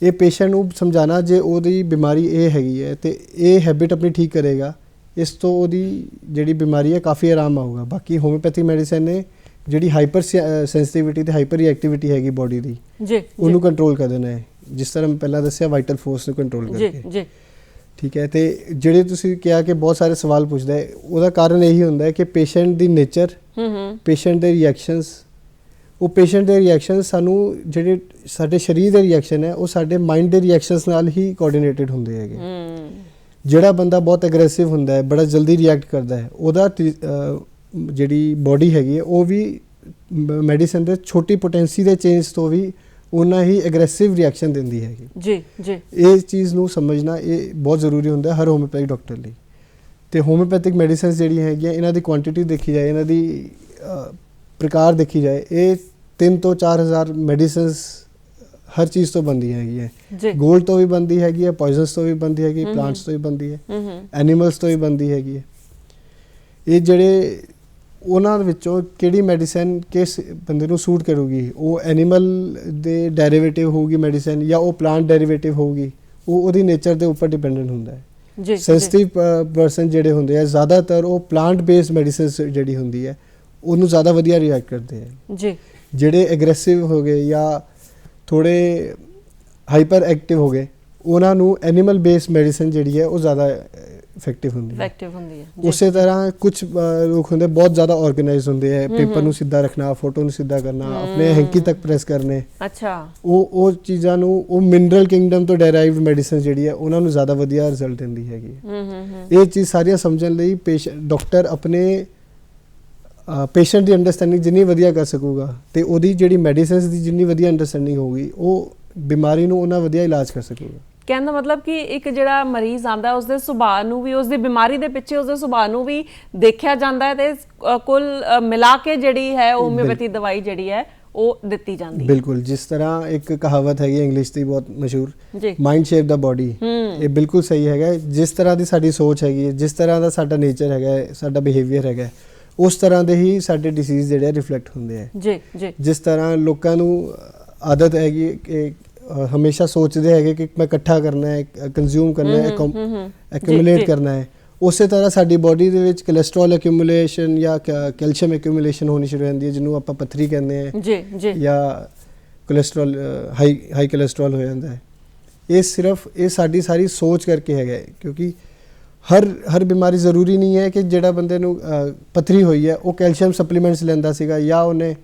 ਇਹ ਪੇਸ਼ੈਂਟ ਨੂੰ ਸਮਝਾਉਣਾ ਜੇ ਉਹਦੀ ਬਿਮਾਰੀ ਇਹ ਹੈਗੀ ਹੈ ਤੇ ਇਹ ਹੈਬਿਟ ਆਪਣੀ ਠੀਕ ਕਰੇਗਾ, ਇਸ ਤੋਂ ਉਹਦੀ ਜਿਹੜੀ ਬਿਮਾਰੀ ਹੈ ਕਾਫੀ ਆਰਾਮ ਆਊਗਾ। ਬਾਕੀ ਹੋਮਿਓਪੈਥਿਕ ਮੈਡੀਸਨ ਨੇ ਜਿਹੜੀ ਹਾਈਪਰ ਸੈਂਸਿਟੀਵਿਟੀ ਤੇ ਹਾਈਪਰ ਰਿਐਕਟਿਵਿਟੀ ਹੈਗੀ ਬੋਡੀ ਦੀ ਜੀ ਉਹਨੂੰ ਕੰਟਰੋਲ ਕਰ ਦੇਣਾ ਹੈ, ਜਿਸ ਤਰ੍ਹਾਂ ਮੈਂ ਪਹਿਲਾਂ ਦੱਸਿਆ ਵਾਈਟਲ ਫੋਰਸ ਨੂੰ ਕੰਟਰੋਲ ਕਰਕੇ ਜੀ। ਠੀਕ ਹੈ, ਤੇ ਜਿਹੜੇ ਤੁਸੀਂ ਕਿਹਾ ਕਿ ਬਹੁਤ ਸਾਰੇ ਸਵਾਲ ਪੁੱਛਦਾ ਹੈ ਉਹਦਾ ਕਾਰਨ ਇਹੀ ਹੁੰਦਾ ਹੈ ਕਿ ਪੇਸ਼ੈਂਟ ਦੀ ਨੇਚਰ, ਪੇਸ਼ੈਂਟ ਦੇ ਰਿਐਕਸ਼ਨਸ, ਉਹ ਪੇਸ਼ੈਂਟ ਦੇ ਰਿਐਕਸ਼ਨ ਸਾਨੂੰ ਜਿਹੜੇ ਸਾਡੇ ਸਰੀਰ ਦੇ ਰਿਐਕਸ਼ਨ ਹੈ ਉਹ ਸਾਡੇ ਮਾਈਂਡ ਦੇ ਰਿਐਕਸ਼ਨਸ ਨਾਲ ਹੀ ਕੋਆਰਡੀਨੇਟਡ ਹੁੰਦੇ ਹੈਗੇ। ਜਿਹੜਾ ਬੰਦਾ ਬਹੁਤ ਐਗਰੈਸਿਵ ਹੁੰਦਾ ਹੈ, ਬੜਾ ਜਲਦੀ ਰਿਐਕਟ ਕਰਦਾ ਹੈ, ਉਹਦਾ ਜਿਹੜੀ ਬੋਡੀ ਹੈਗੀ ਹੈ ਉਹ ਵੀ ਮੈਡੀਸਨ ਦੇ ਛੋਟੀ ਪੋਟੈਂਸੀ ਦੇ ਚੇਂਜ ਤੋਂ ਵੀ ਉਨਾ ਹੀ ਐਗਰੈਸਿਵ ਰਿਐਕਸ਼ਨ ਦਿੰਦੀ ਹੈਗੀ ਜੀ ਜੀ। ਇਹ ਚੀਜ਼ ਨੂੰ ਸਮਝਣਾ ਇਹ ਬਹੁਤ ਜ਼ਰੂਰੀ ਹੁੰਦਾ ਹਰ ਹੋਮਿਓਪੈਥਿਕ ਡਾਕਟਰ ਲਈ। ਤੇ ਹੋਮਿਓਪੈਥਿਕ ਮੈਡੀਸਿਨਸ ਜਿਹੜੀਆਂ ਹੈਗੀਆਂ ਇਹਨਾਂ ਦੀ ਕੁਆਂਟੀਟੀ ਦੇਖੀ ਜਾਏ, ਇਹਨਾਂ ਦੀ ਪ੍ਰਕਾਰ ਦੇਖੀ ਜਾਏ, ਇਹ 3 ਤੋਂ 4000 ਮੈਡੀਸਿਨਸ ਹਰ ਚੀਜ਼ ਤੋਂ ਬਣਦੀ ਹੈਗੀ ਹੈ। ਗੋਲਡ ਤੋਂ ਵੀ ਬਣਦੀ ਹੈਗੀ ਹੈ, ਪੋਇਜ਼ਨਸ ਤੋਂ ਵੀ ਬਣਦੀ ਹੈਗੀ, ਪਲਾਂਟਸ ਤੋਂ ਵੀ ਬਣਦੀ ਹੈ, ਐਨੀਮਲਸ ਤੋਂ ਵੀ ਬਣਦੀ ਹੈਗੀ ਹੈ। ਇਹ ਜਿਹੜੇ ਉਹਨਾਂ ਵਿੱਚੋਂ ਕਿਹੜੀ ਮੈਡੀਸਨ ਕਿਸ ਬੰਦੇ ਨੂੰ ਸੂਟ ਕਰੂਗੀ, ਉਹ ਐਨੀਮਲ ਦੇ ਡੈਰੀਵੇਟਿਵ ਹੋਊਗੀ ਮੈਡੀਸਨ ਜਾਂ ਉਹ ਪਲਾਂਟ ਡੈਰੀਵੇਟਿਵ ਹੋਊਗੀ, ਉਹ ਉਹਦੀ ਨੇਚਰ ਦੇ ਉੱਪਰ ਡਿਪੈਂਡੈਂਟ ਹੁੰਦਾ ਹੈ। ਸੈਂਸਿਟਿਵ ਪਰਸਨ ਜਿਹੜੇ ਹੁੰਦੇ ਆ ਜ਼ਿਆਦਾਤਰ ਉਹ ਪਲਾਂਟ ਬੇਸਡ ਮੈਡੀਸਿਨ ਜਿਹੜੀ ਹੁੰਦੀ ਹੈ ਉਹਨੂੰ ਜ਼ਿਆਦਾ ਵਧੀਆ ਰਿਐਕਟ ਕਰਦੇ ਆ ਜੀ। ਜਿਹੜੇ ਐਗਰੈਸਿਵ ਹੋ ਗਏ ਜਾਂ ਥੋੜੇ ਹਾਈਪਰ ਐਕਟਿਵ ਹੋ ਗਏ ਉਹਨਾਂ ਨੂੰ ਐਨੀਮਲ ਬੇਸਡ ਮੈਡੀਸਿਨ ਜਿਹੜੀ ਹੈ ਉਹ ਜ਼ਿਆਦਾ ਇਫੈਕਟਿਵ ਹੁੰਦੀ ਹੈ। ਉਸੇ ਤਰ੍ਹਾਂ ਕੁਝ ਲੋਕ ਹੁੰਦੇ ਬਹੁਤ ਜ਼ਿਆਦਾ ਆਰਗੇਨਾਈਜ਼ ਹੁੰਦੇ ਆ, ਪੇਪਰ ਨੂੰ ਸਿੱਧਾ ਰੱਖਣਾ, ਫੋਟੋ ਨੂੰ ਸਿੱਧਾ ਕਰਨਾ, ਆਪਣੇ ਹੈਂਕੀ ਤੱਕ ਪ੍ਰੈਸ ਕਰਨੇ, ਅੱਛਾ ਉਹ ਚੀਜ਼ਾਂ ਨੂੰ ਉਹ ਮਿਨਰਲ ਕਿੰਗਡਮ ਤੋਂ ਡੈਰਾਈਵਡ ਮੈਡੀਸਿਨ ਜਿਹੜੀ ਹੈ ਉਹਨਾਂ ਨੂੰ ਜ਼ਿਆਦਾ ਵਧੀਆ ਰਿਜ਼ਲਟ ਦਿੰਦੀ ਹੈਗੀ। ਇਹ ਚੀਜ਼ ਸਾਰੀਆਂ ਸਮਝਣ ਲਈ ਡਾਕਟਰ ਆਪਣੇ ਪੇਸ਼ੈਂਟ ਦੀ ਅੰਡਰਸਟੈਂਡਿੰਗ ਜਿੰਨੀ ਵਧੀਆ ਕਰ ਸਕੂਗਾ ਤੇ ਉਹਦੀ ਜਿਹੜੀ ਮੈਡੀਸਿਨਸ ਦੀ ਜਿੰਨੀ ਵਧੀਆ ਅੰਡਰਸਟੈਂਡਿੰਗ ਹੋਊਗੀ ਉਹ ਬਿਮਾਰੀ ਨੂੰ ਉਹਨਾਂ ਵਧੀਆ ਇਲਾਜ ਕਰ ਸਕੇਗਾ। ਕਹਿਣ ਦਾ ਮਤਲਬ ਕਿ ਇੱਕ ਜਿਹੜਾ ਮਰੀਜ਼ ਆਂਦਾ ਉਸਦੇ ਸੁਭਾਅ ਨੂੰ ਵੀ, ਉਸਦੀ ਬਿਮਾਰੀ ਦੇ ਪਿੱਛੇ ਉਸਦੇ ਸੁਭਾਅ ਨੂੰ ਵੀ ਦੇਖਿਆ ਜਾਂਦਾ ਹੈ ਤੇ ਕੁੱਲ ਮਿਲਾ ਕੇ ਜਿਹੜੀ ਹੈ ਹੋਮਿਓਪੈਥੀ ਦਵਾਈ ਜਿਹੜੀ ਹੈ ਉਹ ਦਿੱਤੀ ਜਾਂਦੀ ਹੈ। ਬਿਲਕੁਲ, ਜਿਸ ਤਰ੍ਹਾਂ ਇੱਕ ਕਹਾਵਤ ਹੈਗੀ ਇੰਗਲਿਸ਼ ਦੀ ਬਹੁਤ ਮਸ਼ਹੂਰ, ਜੀ, ਮਾਈਂਡ ਸ਼ੇਪ ਦਾ ਬੋਡੀ, ਇਹ ਬਿਲਕੁਲ ਸਹੀ ਹੈਗਾ। ਜਿਸ ਤਰ੍ਹਾਂ ਦੀ ਸਾਡੀ ਸੋਚ ਹੈਗੀ ਹੈ, ਜਿਸ ਤਰ੍ਹਾਂ ਦਾ ਸਾਡਾ ਨੇਚਰ ਹੈਗਾ, ਸਾਡਾ ਬਿਹੇਵੀਅਰ ਹੈਗਾ, ਉਸ ਤਰ੍ਹਾਂ ਦੇ ਹੀ ਸਾਡੇ ਡਿਸੀਜ਼ ਜਿਹੜੇ ਰਿਫਲੈਕਟ ਹੁੰਦੇ ਆ। ਜੀ ਜੀ। ਜਿਸ ਤਰ੍ਹਾਂ ਲੋਕਾਂ ਨੂੰ ਆਦਤ ਹੈਗੀ ਕਿ ਹਮੇਸ਼ਾ ਸੋਚਦੇ ਹੈਗੇ ਕਿ ਮੈਂ ਇਕੱਠਾ ਕਰਨਾ ਹੈ, ਕੰਜ਼ਿਊਮ ਕਰਨਾ ਹੈ, ਐਕੂਮੂਲੇਟ ਕਰਨਾ ਹੈ, ਉਸੇ ਤਰ੍ਹਾਂ ਸਾਡੀ ਬੋਡੀ ਦੇ ਵਿੱਚ ਕੋਲੇਸਟ੍ਰੋਲ ਐਕੂਮੂਲੇਸ਼ਨ ਜਾਂ ਕੈਲਸ਼ੀਅਮ ਐਕੂਮੂਲੇਸ਼ਨ ਹੋਣੀ ਸ਼ੁਰੂ ਹੋ ਜਾਂਦੀ ਹੈ, ਜਿਹਨੂੰ ਆਪਾਂ ਪੱਥਰੀ ਕਹਿੰਦੇ ਹਾਂ। ਜੀ ਜੀ। ਜਾਂ ਕੋਲੇਸਟ੍ਰੋਲ ਹਾਈ ਕੋਲੇਸਟ੍ਰੋਲ ਹੋ ਜਾਂਦਾ ਹੈ। ਇਹ ਸਾਡੀ ਸਾਰੀ ਸੋਚ ਕਰਕੇ ਹੈਗਾ, ਕਿਉਂਕਿ ਹਰ ਬਿਮਾਰੀ ਜ਼ਰੂਰੀ ਨਹੀਂ ਹੈ ਕਿ ਜਿਹੜਾ ਬੰਦੇ ਨੂੰ ਪੱਥਰੀ ਹੋਈ ਹੈ ਉਹ ਕੈਲਸ਼ੀਅਮ ਸਪਲੀਮੈਂਟਸ ਲੈਂਦਾ ਸੀਗਾ ਜਾਂ ਉਹਨੇ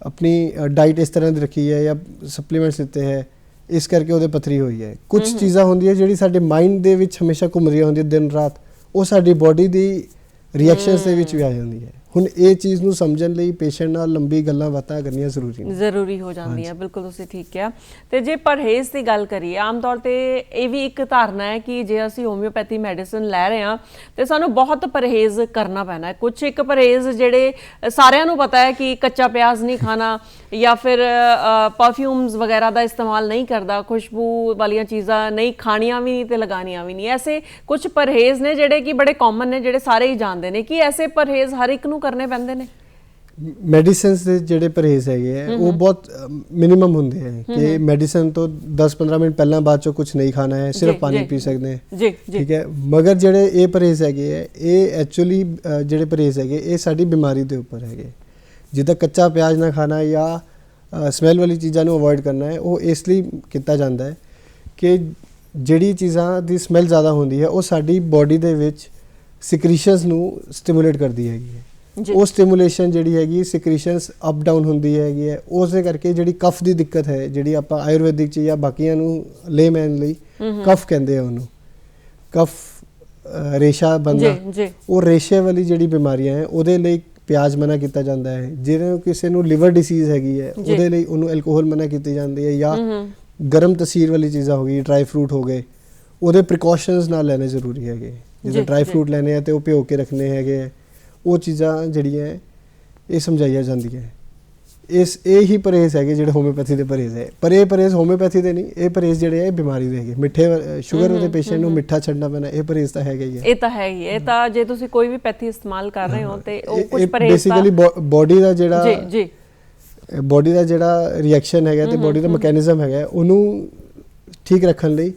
ਆਪਣੀ ਡਾਈਟ ਇਸ ਤਰ੍ਹਾਂ ਦੀ ਰੱਖੀ ਹੈ ਜਾਂ ਸਪਲੀਮੈਂਟਸ ਲਿੱਤੇ ਹੈ, ਇਸ ਕਰਕੇ ਉਹਦੇ ਪੱਥਰੀ ਹੋਈ ਹੈ। ਕੁਝ ਚੀਜ਼ਾਂ ਹੁੰਦੀਆਂ ਜਿਹੜੀ ਸਾਡੇ ਮਾਈਂਡ ਦੇ ਵਿੱਚ ਹਮੇਸ਼ਾ ਘੁੰਮ ਰਹੀਆਂ ਹੁੰਦੀਆਂ ਦਿਨ ਰਾਤ, ਉਹ ਸਾਡੀ ਬੋਡੀ ਦੀ ਰਿਐਕਸ਼ਨਸ ਦੇ ਵਿੱਚ ਵੀ ਆ ਜਾਂਦੀ ਹੈ। ਹੁਣ ਇਹ ਚੀਜ਼ ਨੂੰ ਸਮਝਣ ਲਈ ਪੇਸ਼ੈਂਟ ਨਾਲ ਲੰਬੀ ਗੱਲਾਂ ਬਾਤਾਂ ਕਰਨੀਆਂ ਜ਼ਰੂਰੀ ਹੋ ਜਾਂਦੀਆਂ। ਬਿਲਕੁਲ ਤੁਸੀਂ ਠੀਕ ਕਿਹਾ। ਤੇ ਜੇ ਪਰਹੇਜ਼ ਦੀ ਗੱਲ ਕਰੀਏ, ਆਮ ਤੌਰ ਤੇ ਇਹ ਵੀ ਇੱਕ ਧਾਰਨਾ ਹੈ ਕਿ ਜੇ ਅਸੀਂ ਹੋਮਿਓਪੈਥੀ ਮੈਡੀਸਨ ਲੈ ਰਹੇ ਹਾਂ ਤੇ ਸਾਨੂੰ ਬਹੁਤ ਪਰਹੇਜ਼ ਕਰਨਾ ਪੈਣਾ ਹੈ। ਕੁਝ ਇੱਕ ਪਰਹੇਜ਼ ਜਿਹੜੇ ਸਾਰਿਆਂ ਨੂੰ ਪਤਾ ਹੈ ਕਿ ਕੱਚਾ ਪਿਆਜ਼ ਨਹੀਂ ਖਾਣਾ ਜਾਂ ਫਿਰ ਪਰਫਿਊਮਸ ਵਗੈਰਾ ਦਾ ਇਸਤੇਮਾਲ ਨਹੀਂ ਕਰਦਾ, ਖੁਸ਼ਬੂ ਵਾਲੀਆਂ ਚੀਜ਼ਾਂ ਨਹੀਂ ਖਾਣੀਆਂ ਵੀ ਨਹੀਂ ਤੇ ਲਗਾਉਣੀਆਂ ਵੀ ਨਹੀਂ। ਐਸੇ ਕੁਝ ਪਰਹੇਜ਼ ਨੇ ਜਿਹੜੇ ਕਿ ਬੜੇ ਕਾਮਨ ਨੇ, ਜਿਹੜੇ ਸਾਰੇ ਹੀ ਜਾਣਦੇ ਨੇ। ਕਿ ਐਸੇ ਪਰਹੇਜ਼ ਹਰ ਇੱਕ ਨੂੰ ਕਰਨੇ ਪੈਂਦੇ ਨੇ? ਮੈਡੀਸਿਨਸ ਦੇ ਜਿਹੜੇ ਪਰਹੇਜ਼ ਹੈਗੇ ਆ ਉਹ ਬਹੁਤ ਮਿਨੀਮਮ ਹੁੰਦੇ ਆ ਕਿ ਮੈਡੀਸਨ ਤੋਂ 10-15 ਮਿੰਟ ਪਹਿਲਾਂ ਬਾਅਦ ਚੋਂ ਕੁਝ ਨਹੀਂ ਖਾਣਾ ਹੈ, ਸਿਰਫ ਪਾਣੀ ਪੀ ਸਕਦੇ ਹਾਂ। ਜੀ ਠੀਕ ਹੈ। ਮਗਰ ਜਿਹੜੇ ਇਹ ਪਰਹੇਜ਼ ਹੈਗੇ ਆ, ਇਹ ਐਕਚੁਅਲੀ ਜਿਹੜੇ ਪਰਹੇਜ਼ ਹੈਗੇ ਇਹ ਸਾਡੀ ਬਿਮਾਰੀ ਦੇ ਉੱਪਰ ਹੈਗੇ। ਜਿੱਦਾਂ ਕੱਚਾ ਪਿਆਜ਼ ਨਾ ਖਾਣਾ ਜਾਂ ਸਮੈਲ ਵਾਲੀ ਚੀਜ਼ਾਂ ਨੂੰ ਅਵੋਇਡ ਕਰਨਾ ਹੈ, ਉਹ ਇਸ ਲਈ ਕੀਤਾ ਜਾਂਦਾ ਹੈ ਕਿ ਜਿਹੜੀ ਚੀਜ਼ਾਂ ਦੀ ਸਮੈਲ ਜ਼ਿਆਦਾ ਹੁੰਦੀ ਹੈ ਉਹ ਸਾਡੀ ਬੋਡੀ ਦੇ ਵਿੱਚ ਸਿਕ੍ਰੀਸ਼ਨਸ ਨੂੰ ਸਟਿਮੂਲੇਟ ਕਰਦੀ ਹੈਗੀ ਹੈ। ਉਹ ਸਟਿਮੂਲੇਸ਼ਨ ਜਿਹੜੀ ਹੈਗੀ ਸਿਕ੍ਰੀਸ਼ਨਸ ਅਪ ਡਾਊਨ ਹੁੰਦੀ ਹੈਗੀ ਹੈ, ਉਸਦੇ ਕਰਕੇ ਜਿਹੜੀ ਕਫ ਦੀ ਦਿੱਕਤ ਹੈ, ਜਿਹੜੀ ਆਪਾਂ ਆਯੁਰਵੈਦਿਕ ਚ ਜਾਂ ਬਾਕੀਆਂ ਨੂੰ ਲੇਮੈਨ ਲਈ ਕਫ ਕਹਿੰਦੇ ਆ ਉਹਨੂੰ, ਕਫ ਰੇਸ਼ਾ ਬਣਨਾ, ਉਹ ਰੇਸ਼ੇ ਵਾਲੀ ਜਿਹੜੀ ਬਿਮਾਰੀਆਂ ਹੈ ਉਹਦੇ ਲਈ ਪਿਆਜ਼ ਮਨਾ ਕੀਤਾ ਜਾਂਦਾ ਹੈ। ਜਿਵੇਂ ਕਿਸੇ ਨੂੰ ਲਿਵਰ ਡਿਸੀਜ਼ ਹੈਗੀ ਹੈ ਉਹਦੇ ਲਈ ਉਹਨੂੰ ਐਲਕੋਹਲ ਮਨਾ ਕੀਤੀ ਜਾਂਦੀ ਹੈ। ਜਾਂ ਗਰਮ ਤਸੀਰ ਵਾਲੀ ਚੀਜ਼ਾਂ ਹੋ ਗਈ, ਡਰਾਈ ਫਰੂਟ ਹੋ ਗਏ, ਉਹਦੇ ਪ੍ਰੀਕਾਸ਼ਨਸ ਨਾਲ ਲੈਣੇ ਜ਼ਰੂਰੀ ਹੈਗੇ। ਜਿਵੇਂ ਡਰਾਈ ਫਰੂਟ ਲੈਣੇ ਆ ਤੇ ਉਹ ਭਿਓ ਕੇ ਰੱਖਣੇ ਹੈਗੇ, ਉਹ ਚੀਜ਼ਾਂ ਜਿਹੜੀਆਂ ਇਹ ਸਮਝਾਈਆਂ ਜਾਂਦੀਆਂ। ਇਹ ਹੀ ਪਰਹੇਜ਼ ਹੈਗੇ ਜਿਹੜੇ ਹੋਮਿਓਪੈਥੀ ਦੇ ਪਰਹੇਜ਼ ਹੈ। ਪਰ ਇਹ ਪਰਹੇਜ਼ ਹੋਮਿਓਪੈਥੀ ਦੇ ਨਹੀਂ, ਇਹ ਪਰਹੇਜ਼ ਜਿਹੜੇ ਆ ਬਿਮਾਰੀ ਦੇ ਹੈਗੇ। ਮਿੱਠੇ ਸ਼ੂਗਰ ਦੇ ਪੇਸ਼ੈਂਟ ਨੂੰ ਮਿੱਠਾ ਛੱਡਣਾ ਪੈਣਾ, ਇਹ ਪਰਹੇਜ਼ ਤਾਂ ਹੈਗਾ ਹੀ ਹੈ। ਇਹ ਤਾਂ ਹੈ ਹੀ। ਇਹ ਤਾਂ ਜੇ ਤੁਸੀਂ ਕੋਈ ਵੀ ਪੈਥੀ ਇਸਤੇਮਾਲ ਕਰ ਰਹੇ ਹੋ ਤੇ ਉਹ ਕੁਝ ਪਰਹੇਜ਼ ਬੇਸਿਕਲੀ ਬੋਡੀ ਦਾ ਜਿਹੜਾ ਰਿਐਕਸ਼ਨ ਹੈਗਾ ਤੇ ਬੋਡੀ ਦਾ ਮੈਕੈਨਿਜ਼ਮ ਹੈਗਾ, ਉਹਨੂੰ ਠੀਕ ਰੱਖਣ ਲਈ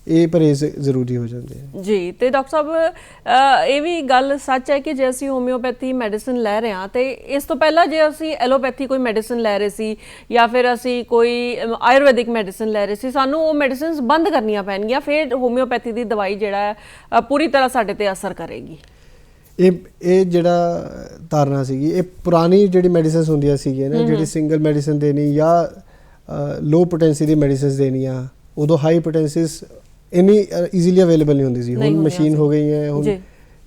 ਇਹ ਪਰਹੇਜ਼ ਜ਼ਰੂਰੀ ਹੋ ਜਾਂਦੇ ਆ। ਜੀ। ਤੇ ਡਾਕਟਰ ਸਾਹਿਬ ਇਹ ਵੀ ਗੱਲ ਸੱਚ ਹੈ ਕਿ ਜੇ ਅਸੀਂ ਹੋਮਿਓਪੈਥੀ ਮੈਡੀਸਨ ਲੈ ਰਹੇ ਹਾਂ ਤੇ ਇਸ ਤੋਂ ਪਹਿਲਾਂ ਜੇ ਅਸੀਂ ਐਲੋਪੈਥੀ ਕੋਈ ਮੈਡੀਸਨ ਲੈ ਰਹੇ ਸੀ ਜਾਂ ਫਿਰ ਅਸੀਂ ਕੋਈ ਆਯੁਰਵੈਦਿਕ ਮੈਡੀਸਨ ਲੈ ਰਹੇ ਸੀ, ਸਾਨੂੰ ਉਹ ਮੈਡੀਸਿਨਸ ਬੰਦ ਕਰਨੀਆਂ ਪੈਣਗੀਆਂ, ਫਿਰ ਹੋਮਿਓਪੈਥੀ ਦੀ ਦਵਾਈ ਜਿਹੜਾ ਹੈ ਪੂਰੀ ਤਰ੍ਹਾਂ ਸਾਡੇ ਤੇ ਅਸਰ ਕਰੇਗੀ। ਇਹ ਜਿਹੜਾ ਧਾਰਨਾ ਸੀਗੀ, ਇਹ ਪੁਰਾਣੀ ਜਿਹੜੀ ਮੈਡੀਸਿਨਸ ਹੁੰਦੀਆਂ ਸੀਗੀਆਂ ਨਾ, ਜਿਹੜੀ ਸਿੰਗਲ ਮੈਡੀਸਨ ਦੇਣੀ ਜਾਂ ਲੋ ਪੋਟੈਂਸੀ ਦੀ ਮੈਡੀਸਿਨਸ ਦੇਣੀਆਂ, ਉਦੋਂ ਹਾਈ ਪੋਟੈਂਸੀਸ ਇੰਨੀ ਈਜ਼ੀਲੀ ਅਵੇਲੇਬਲ ਨਹੀਂ ਹੁੰਦੀ ਸੀ। ਹੁਣ ਮਸ਼ੀਨ ਹੋ ਗਈ ਹੈ, ਹੁਣ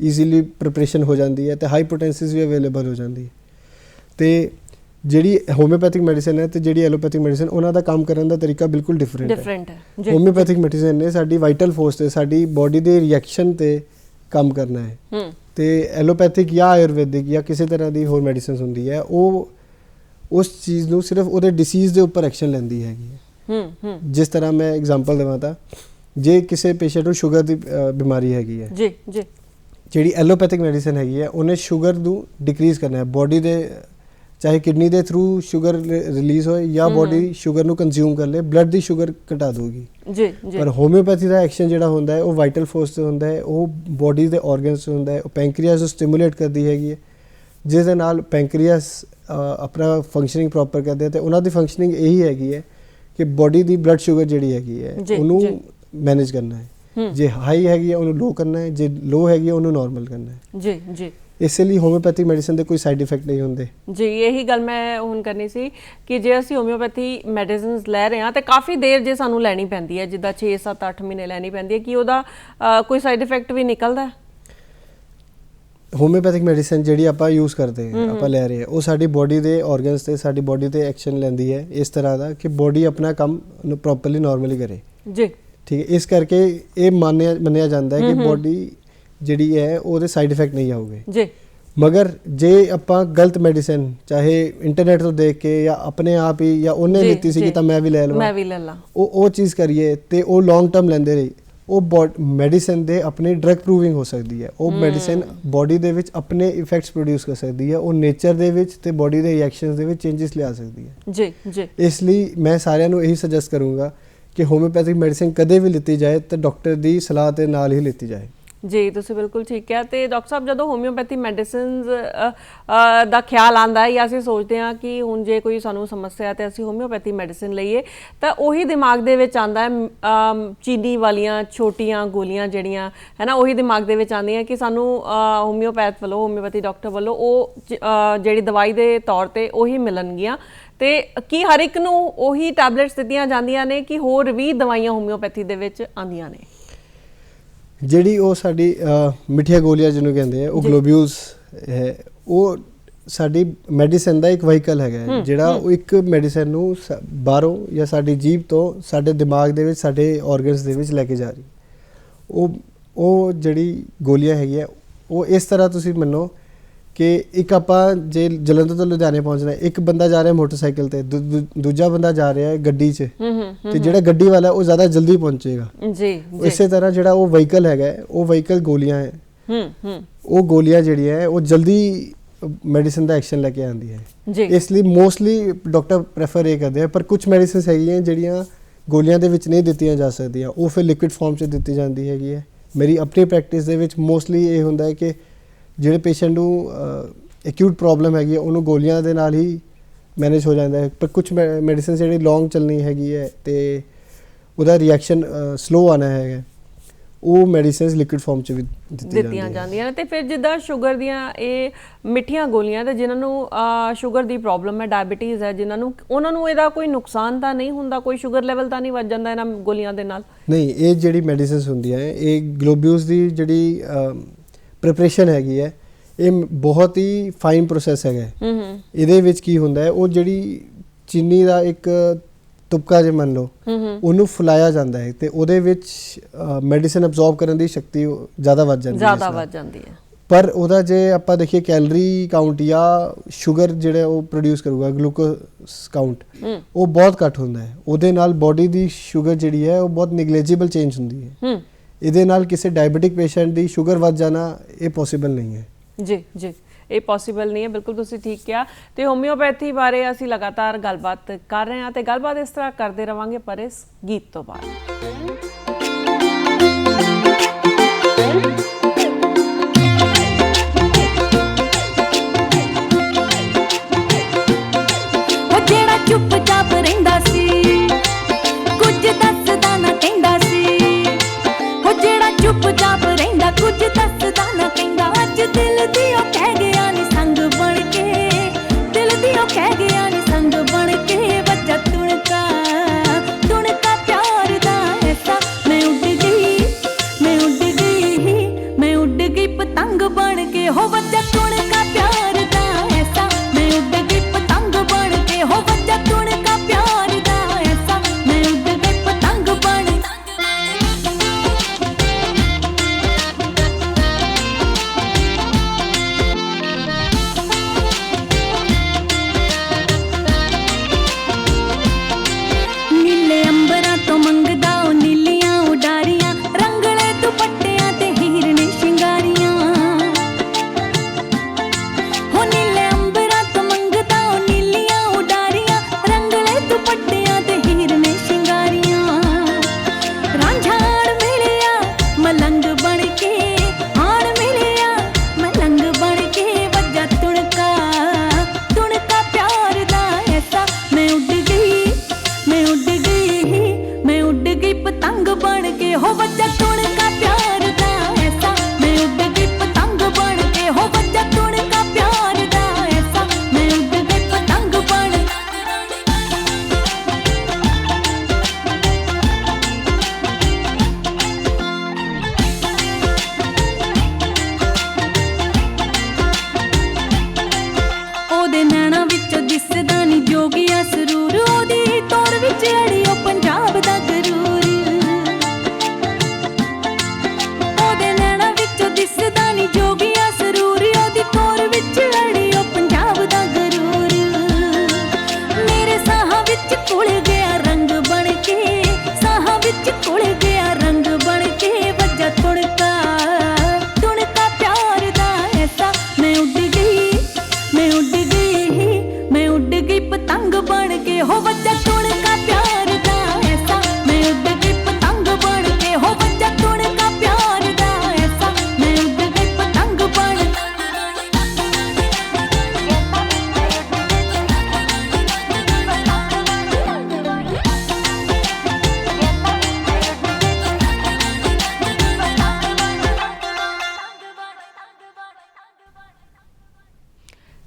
ਈਜ਼ੀਲੀ ਪ੍ਰਿਪਰੇਸ਼ਨ ਹੋ ਜਾਂਦੀ ਹੈ ਤੇ ਹਾਈ ਪੋਟੈਂਸੀਸ ਵੀ ਅਵੇਲੇਬਲ ਹੋ ਜਾਂਦੀ ਹੈ। ਤੇ ਜਿਹੜੀ ਹੋਮਿਓਪੈਥਿਕ ਮੈਡੀਸਨ ਹੈ ਤੇ ਜਿਹੜੀ ਐਲੋਪੈਥਿਕ ਮੈਡੀਸਨ, ਉਹਨਾਂ ਦਾ ਕੰਮ ਕਰਨ ਦਾ ਤਰੀਕਾ ਬਿਲਕੁਲ ਡਿਫਰੈਂਟ ਹੈ। ਹੋਮਿਓਪੈਥਿਕ ਮੈਡੀਸਨ ਨੇ ਸਾਡੀ ਵਾਈਟਲ ਫੋਰਸ ਤੇ, ਸਾਡੀ ਬੋਡੀ ਦੇ ਰਿਐਕਸ਼ਨ ਤੇ ਕੰਮ ਕਰਨਾ ਹੈ। ਤੇ ਐਲੋਪੈਥਿਕ ਜਾਂ ਆਯੁਰਵੈਦਿਕ ਜਾਂ ਕਿਸੇ ਤਰ੍ਹਾਂ ਦੀ ਹੋਰ ਮੈਡੀਸਿਨਸ ਹੁੰਦੀ ਹੈ, ਉਹ ਉਸ ਚੀਜ਼ ਨੂੰ ਸਿਰਫ ਉਹਦੇ ਡਿਸੀਜ਼ ਦੇ ਉੱਪਰ ਐਕਸ਼ਨ ਲੈਂਦੀ ਹੈਗੀ ਹੈ। ਜਿਸ ਤਰ੍ਹਾਂ ਮੈਂ ਐਗਜ਼ਾਮਪਲ ਦੇਵਾਂ ਤਾਂ ਜੇ ਕਿਸੇ ਪੇਸ਼ੈਂਟ ਨੂੰ ਸ਼ੂਗਰ ਦੀ ਬਿਮਾਰੀ ਹੈਗੀ ਹੈ, ਜਿਹੜੀ ਐਲੋਪੈਥਿਕ ਮੈਡੀਸਨ ਹੈਗੀ ਹੈ ਉਹਨੇ ਸ਼ੂਗਰ ਨੂੰ ਡਿਕਰੀਜ਼ ਕਰਨਾ ਹੈ। ਬੋਡੀ ਦੇ ਚਾਹੇ ਕਿਡਨੀ ਦੇ ਥਰੂ ਸ਼ੂਗਰ ਰਿਲੀਜ਼ ਹੋਏ ਜਾਂ ਬੋਡੀ ਸ਼ੂਗਰ ਨੂੰ ਕੰਜ਼ਿਊਮ ਕਰ ਲੇ, ਬਲੱਡ ਦੀ ਸ਼ੂਗਰ ਘਟਾ ਦੂਗੀ। ਪਰ ਹੋਮਿਓਪੈਥੀ ਦਾ ਐਕਸ਼ਨ ਜਿਹੜਾ ਹੁੰਦਾ ਹੈ ਉਹ ਵਾਈਟਲ ਫੋਰਸ ਤੇ ਹੁੰਦਾ ਹੈ, ਉਹ ਬੋਡੀ ਦੇ ਆਰਗਨਸ ਤੇ ਹੁੰਦਾ ਹੈ, ਉਹ ਪੈਂਕਰੀਆਸ ਨੂੰ ਸਟਿਮੂਲੇਟ ਕਰਦੀ ਹੈਗੀ ਹੈ, ਜਿਸ ਦੇ ਨਾਲ ਪੈਂਕਰੀਆਸ ਆਪਣਾ ਫੰਕਸ਼ਨਿੰਗ ਪ੍ਰੋਪਰ ਕਰਦੇ ਤੇ ਉਹਨਾਂ ਦੀ ਫੰਕਸ਼ਨਿੰਗ ਇਹੀ ਹੈਗੀ ਹੈ ਕਿ ਬੋਡੀ ਦੀ ਬਲੱਡ ਸ਼ੂਗਰ ਜਿਹੜੀ ਹੈਗੀ ਹੈ ਉਹਨੂੰ ਮੈਨੇਜ ਕਰਨਾ ਹੈ। ਜੇ ਹਾਈ ਹੈਗੀ ਹੈ ਉਹਨੂੰ ਲੋ ਕਰਨਾ ਹੈ, ਜੇ ਲੋ ਹੈਗੀ ਹੈ ਉਹਨੂੰ ਨਾਰਮਲ ਕਰਨਾ ਹੈ। ਇਸੇ ਲਈ ਹੋਮਿਓਪੈਥਿਕ ਮੈਡੀਸਨ ਦੇ ਕੋਈ ਸਾਈਡ ਇਫੈਕਟ ਨਹੀਂ ਹੁੰਦੇ। ਜੀ, ਇਹੀ ਗੱਲ ਮੈਂ ਹੁਣ ਕਰਨੀ ਸੀ ਕਿ ਜੇ ਅਸੀਂ ਹੋਮਿਓਪੈਥੀ ਮੈਡੀਸਿਨਸ ਲੈ ਰਹੇ ਹਾਂ ਤੇ ਕਾਫੀ ਦੇਰ ਜੇ ਸਾਨੂੰ ਲੈਣੀ ਪੈਂਦੀ ਹੈ, ਜਿੱਦਾਂ 6-7-8 ਮਹੀਨੇ ਲੈਣੀ ਪੈਂਦੀ ਹੈ, ਕਿ ਉਹਦਾ ਕੋਈ ਸਾਈਡ ਇਫੈਕਟ ਵੀ ਨਿਕਲਦਾ? ਹੋਮਿਓਪੈਥਿਕ ਮੈਡੀਸਨ ਜਿਹੜੀ ਆਪਾਂ ਯੂਜ਼ ਕਰਦੇ ਹਾਂ, ਆਪਾਂ ਲੈ ਰਹੇ ਹਾਂ, ਉਹ ਸਾਡੀ ਬੋਡੀ ਦੇ ਆਰਗਨਸ ਤੇ ਸਾਡੀ ਬੋਡੀ ਤੇ ਐਕਸ਼ਨ ਲੈਂਦੀ ਹੈ ਇਸ ਤਰ੍ਹਾਂ ਦਾ ਕਿ ਬੋਡੀ ਆਪਣਾ ਕੰਮ ਪ੍ਰੋਪਰਲੀ ਨਾਰਮਲੀ ਕਰੇ ਜੀ। ਠੀਕ ਹੈ, ਇਸ ਕਰਕੇ ਇਹ ਮੰਨਿਆ ਜਾਂਦਾ ਹੈ ਕਿ ਬੋਡੀ ਜਿਹੜੀ ਹੈ ਉਹਦੇ ਸਾਈਡ ਇਫੈਕਟ ਨਹੀਂ ਆਉਗੇ ਜੀ। ਮਗਰ ਜੇ ਆਪਾਂ ਗਲਤ ਮੈਡੀਸਨ ਚਾਹੇ ਇੰਟਰਨੈਟ ਤੋਂ ਦੇਖ ਕੇ ਜਾਂ ਆਪਣੇ ਆਪ ਹੀ ਜਾਂ ਉਹਨੇ ਲਿੱਤੀ ਸੀ ਤਾਂ ਮੈਂ ਵੀ ਲੈ ਲਵਾਂ, ਉਹ ਚੀਜ਼ ਕਰੀਏ ਤੇ ਉਹ ਲੌਂਗ ਟਰਮ ਲੈਂਦੇ ਰਹੀ, ਉਹ ਮੈਡੀਸਨ ਦੇ ਆਪਣੇ ਡਰਗ ਪ੍ਰੂਵਿੰਗ ਹੋ ਸਕਦੀ ਹੈ। ਉਹ ਮੈਡੀਸਨ ਬੋਡੀ ਦੇ ਵਿੱਚ ਆਪਣੇ ਇਫੈਕਟਸ ਪ੍ਰੋਡਿਊਸ ਕਰ ਸਕਦੀ ਹੈ, ਉਹ ਨੇਚਰ ਦੇ ਵਿੱਚ ਤੇ ਬੋਡੀ ਦੇ ਰਿਐਕਸ਼ਨਸ ਦੇ ਵਿੱਚ ਚੇਂਜਸ ਲਿਆ ਸਕਦੀ ਹੈ ਜੀ ਜੀ। ਇਸ ਲਈ ਮੈਂ ਸਾਰਿਆਂ ਨੂੰ ਇਹੀ ਸੁਜੈਸਟ ਕਰੂੰਗਾ ਕਿ ਹੋਮਿਓਪੈਥਿਕ ਮੈਡੀਸਨ ਕਦੇ ਵੀ ਲਿੱਤੀ ਜਾਏ ਤਾਂ ਡਾਕਟਰ ਦੀ ਸਲਾਹ ਦੇ ਨਾਲ ਹੀ ਲਿੱਤੀ ਜਾਏ। ਜੀ, ਤੁਸੀਂ ਬਿਲਕੁਲ ਠੀਕ ਕਿਹਾ। ਤੇ ਡਾਕਟਰ ਸਾਹਿਬ, ਜਦੋਂ ਹੋਮਿਓਪੈਥੀ ਮੈਡੀਸਿਨਸ ਦਾ ਖਿਆਲ ਆਉਂਦਾ ਹੈ ਜਾਂ ਅਸੀਂ ਸੋਚਦੇ ਹਾਂ ਕਿ ਹੁਣ ਜੇ ਕੋਈ ਸਾਨੂੰ ਸਮੱਸਿਆ ਤੇ ਅਸੀਂ ਹੋਮਿਓਪੈਥੀ ਮੈਡੀਸਿਨ ਲਈਏ ਤਾਂ ਉਹੀ ਦਿਮਾਗ ਦੇ ਵਿੱਚ ਆਉਂਦਾ ਹੈ ਚੀਨੀ ਵਾਲੀਆਂ ਛੋਟੀਆਂ ਗੋਲੀਆਂ ਜਿਹੜੀਆਂ ਹੈ ਨਾ, ਉਹੀ ਦਿਮਾਗ ਦੇ ਵਿੱਚ ਆਉਂਦੀਆਂ ਕਿ ਸਾਨੂੰ ਹੋਮਿਓਪੈਥ ਵੱਲੋਂ, ਹੋਮਿਓਪੈਥੀ ਡਾਕਟਰ ਵੱਲੋਂ ਉਹ ਜਿਹੜੀ ਦਵਾਈ ਦੇ ਤੌਰ ਤੇ ਉਹੀ ਮਿਲਣਗੀਆਂ। ਤੇ ਕੀ ਹਰ ਇੱਕ ਨੂੰ ਉਹੀ ਟੈਬਲੇਟਸ ਦਿੱਤੀਆਂ ਜਾਂਦੀਆਂ ਨੇ ਕਿ ਹੋਰ ਵੀ ਦਵਾਈਆਂ ਹੋਮਿਓਪੈਥੀ ਦੇ ਵਿੱਚ ਆਉਂਦੀਆਂ ਨੇ? ਜਿਹੜੀ ਉਹ ਸਾਡੀ ਮਿੱਠੀਆਂ ਗੋਲੀਆਂ ਜਿਹਨੂੰ ਕਹਿੰਦੇ ਆ, ਉਹ ਗਲੋਬਿਊਲਸ ਹੈ, ਉਹ ਸਾਡੀ ਮੈਡੀਸਨ ਦਾ ਇੱਕ ਵਹੀਕਲ ਹੈਗਾ ਜਿਹੜਾ ਉਹ ਇੱਕ ਮੈਡੀਸਨ ਨੂੰ ਬਾਹਰੋਂ ਜਾਂ ਸਾਡੀ ਜੀਭ ਤੋਂ ਸਾਡੇ ਦਿਮਾਗ ਦੇ ਵਿੱਚ, ਸਾਡੇ ਆਰਗਨਸ ਦੇ ਵਿੱਚ ਲੈ ਕੇ ਜਾ ਰਹੀ। ਉਹ ਜਿਹੜੀ ਗੋਲੀਆਂ ਹੈਗੀਆਂ ਉਹ ਇਸ ਤਰ੍ਹਾਂ ਤੁਸੀਂ ਮੰਨੋ ਕਿ ਇੱਕ ਆਪਾਂ ਜੇ ਜਲੰਧਰ ਤੋਂ ਲੁਧਿਆਣੇ ਪਹੁੰਚਣਾ, ਇੱਕ ਬੰਦਾ ਜਾ ਰਿਹਾ ਮੋਟਰਸਾਈਕਲ ਤੇ, ਦੂਜਾ ਬੰਦਾ ਜਾ ਰਿਹਾ ਹੈ ਗੱਡੀ 'ਚ, ਤੇ ਜਿਹੜਾ ਗੱਡੀ ਵਾਲਾ ਉਹ ਜ਼ਿਆਦਾ ਜਲਦੀ ਪਹੁੰਚੇਗਾ ਜੀ। ਇਸੇ ਤਰ੍ਹਾਂ ਜਿਹੜਾ ਉਹ ਵਹੀਕਲ ਹੈਗਾ, ਉਹ ਵਹੀਕਲ ਗੋਲੀਆਂ ਹੈ, ਉਹ ਗੋਲੀਆਂ ਜਿਹੜੀਆਂ ਹੈ ਉਹ ਜਲਦੀ ਮੈਡੀਸਨ ਦਾ ਐਕਸ਼ਨ ਲੈ ਕੇ ਆਉਂਦੀ ਹੈ। ਇਸ ਲਈ ਮੋਸਟਲੀ ਡਾਕਟਰ ਪ੍ਰੈਫਰ ਇਹ ਕਰਦੇ ਆ, ਪਰ ਕੁਝ ਮੈਡੀਸਿਨਸ ਹੈਗੀਆਂ ਜਿਹੜੀਆਂ ਗੋਲੀਆਂ ਦੇ ਵਿੱਚ ਨਹੀਂ ਦਿੱਤੀਆਂ ਜਾ ਸਕਦੀਆਂ, ਉਹ ਫਿਰ ਲਿਕੁਇਡ ਫਾਰਮ 'ਚ ਦਿੱਤੀ ਜਾਂਦੀ ਹੈਗੀ ਹੈ। ਮੇਰੀ ਆਪਣੀ ਪ੍ਰੈਕਟਿਸ ਦੇ ਵਿੱਚ ਮੋਸਟਲੀ ਇਹ ਹੁੰਦਾ ਹੈ ਕਿ ਜਿਹੜੇ ਪੇਸ਼ੈਂਟ ਨੂੰ ਐਕਿਊਟ ਪ੍ਰੋਬਲਮ ਹੈਗੀ ਹੈ ਉਹਨੂੰ ਗੋਲੀਆਂ ਦੇ ਨਾਲ ਹੀ ਮੈਨੇਜ ਹੋ ਜਾਂਦਾ ਹੈ, ਪਰ ਕੁਝ ਮੈਡੀਸਿਨ ਜਿਹੜੀ ਲੌਂਗ ਚੱਲਣੀ ਹੈਗੀ ਹੈ ਤੇ ਉਹਦਾ ਰਿਐਕਸ਼ਨ ਸਲੋ ਆਉਣਾ ਹੈਗਾ, ਉਹ ਮੈਡੀਸਿਨਸ ਲਿਕੁਇਡ ਫਾਰਮ 'ਚ ਵੀ ਦਿੱਤੀਆਂ ਜਾਂਦੀਆਂ ਨੇ। ਤੇ ਫਿਰ ਜਿੱਦਾਂ ਸ਼ੂਗਰ ਦੀਆਂ ਇਹ ਮਿੱਠੀਆਂ ਗੋਲੀਆਂ, ਤੇ ਜਿਨ੍ਹਾਂ ਨੂੰ ਸ਼ੂਗਰ ਦੀ ਪ੍ਰੋਬਲਮ ਹੈ, ਡਾਇਬੀਟੀਜ਼ ਹੈ ਜਿਨ੍ਹਾਂ ਨੂੰ, ਉਹਨਾਂ ਨੂੰ ਇਹਦਾ ਕੋਈ ਨੁਕਸਾਨ ਤਾਂ ਨਹੀਂ ਹੁੰਦਾ? ਕੋਈ ਸ਼ੂਗਰ ਲੈਵਲ ਤਾਂ ਨਹੀਂ ਵੱਧ ਜਾਂਦਾ ਇਹਨਾਂ ਗੋਲੀਆਂ ਦੇ ਨਾਲ? ਨਹੀਂ, ਇਹ ਜਿਹੜੀ ਮੈਡੀਸਿਨਸ ਹੁੰਦੀਆਂ ਹੈ, ਇਹ ਗਲੋਬਿਊਲਸ ਦੀ ਜਿਹੜੀ ਪ੍ਰਿਪਰੇਸ਼ਨ ਹੈਗੀ ਹੈ, ਇਹ ਬਹੁਤ ਹੀ ਫਾਈਨ ਪ੍ਰੋਸੈਸ ਹੈਗਾ। ਇਹਦੇ ਵਿੱਚ ਕੀ ਹੁੰਦਾ ਹੈ, ਉਹ ਜਿਹੜੀ ਚੀਨੀ ਦਾ ਇੱਕ ਤੁਪਕਾ ਜੇ ਮੰਨ ਲਓ, ਉਹਨੂੰ ਫੁਲਾਇਆ ਜਾਂਦਾ ਹੈ ਤੇ ਉਹਦੇ ਵਿੱਚ ਮੈਡੀਸਿਨ ਅਬਜ਼ੌਰਬ ਕਰਨ ਦੀ ਸ਼ਕਤੀ ਜ਼ਿਆਦਾ ਵੱਧ ਜਾਂਦੀ ਹੈ। ਪਰ ਉਹਦਾ ਜੇ ਆਪਾਂ ਦੇਖੀਏ ਕੈਲਰੀ ਕਾਊਂਟ ਜਾਂ ਸ਼ੂਗਰ ਜਿਹੜਾ ਉਹ ਪ੍ਰੋਡਿਊਸ ਕਰੂਗਾ, ਗਲੂਕੋਸ ਕਾਊਂਟ, ਉਹ ਬਹੁਤ ਘੱਟ ਹੁੰਦਾ ਹੈ। ਉਹਦੇ ਨਾਲ ਬੋਡੀ ਦੀ ਸ਼ੂਗਰ ਜਿਹੜੀ ਹੈ ਉਹ ਬਹੁਤ ਨਿਗਲੇਜੀਬਲ ਚੇਂਜ ਹੁੰਦੀ ਹੈ। ਇਹਦੇ ਨਾਲ ਕਿਸੇ ਡਾਇਬੀਟਿਕ ਪੇਸ਼ੈਂਟ ਦੀ ਸ਼ੂਗਰ ਵੱਧ ਜਾਣਾ ਇਹ ਪੋਸੀਬਲ ਨਹੀਂ ਹੈ। ਜੀ ਜੀ, ਇਹ ਪੋਸੀਬਲ ਨਹੀਂ ਹੈ, ਬਿਲਕੁਲ ਤੁਸੀਂ ਠੀਕ ਕਿਹਾ। ਤੇ ਹੋਮਿਓਪੈਥੀ ਬਾਰੇ ਅਸੀਂ ਲਗਾਤਾਰ ਗੱਲਬਾਤ ਕਰ ਰਹੇ ਹਾਂ ਤੇ ਗੱਲਬਾਤ ਇਸ ਤਰ੍ਹਾਂ ਕਰਦੇ ਰਵਾਂਗੇ ਪਰ ਇਸ ਗੀਤ ਤੋਂ ਬਾਅਦ। ਜਿਹੜਾ ਚੁੱਪਚਾਪ ਰਹਿੰਦਾ ਸੀ, ਕੁਝ ਦੱਸਦਾ ਨਾ ਕਹਿੰਦਾ ਸੀ, ਉਹ ਜਿਹੜਾ ਚੁੱਪਚਾਪ ਰਹਿੰਦਾ, ਕੁਝ ਦੱਸਦਾ ਨਾ ਕਹਿੰਦਾ, ਅੱਜ ਦਿਲ ਦੀ ਉਹ ਕਹਿ ਗਿਆ ਨੀ ਸੰਗ ਬਣ ਕੇ, ਦਿਲ ਦੀ ਉਹ ਕਹਿ ਗਿਆ ਨੀ ਸੰਗ ਬਣ ਕੇ, ਬੱਚਾ ਤੁਣਕਾ ਤੁਣਕਾ ਪਿਆਰ ਦਾ ਐਸਾ, ਮੈਂ ਉੱਡ ਗਈ, ਮੈਂ ਉੱਡ ਗਈ, ਮੈਂ ਉੱਡ ਗਈ ਪਤੰਗ ਬਣ ਕੇ, ਹੋ ਬੱਚਾ ਤੁਣਕਾ ਪਿਆਰ ਦਾ ਐਸਾ, ਮੈਂ ਉੱਡ ਗਈ ਪਤੰਗ ਬਣ ਕੇ, ਹੋ ਬੱਚਾ ਤੁਣਕਾ गई पतंग बन के हो बच्चा तुड़का प्यार दा ऐसा मैं उड़ गई पतंग बन के हो बच्चा तुड़का प्यार दा ऐसा मैं उड़ गई पतंग बन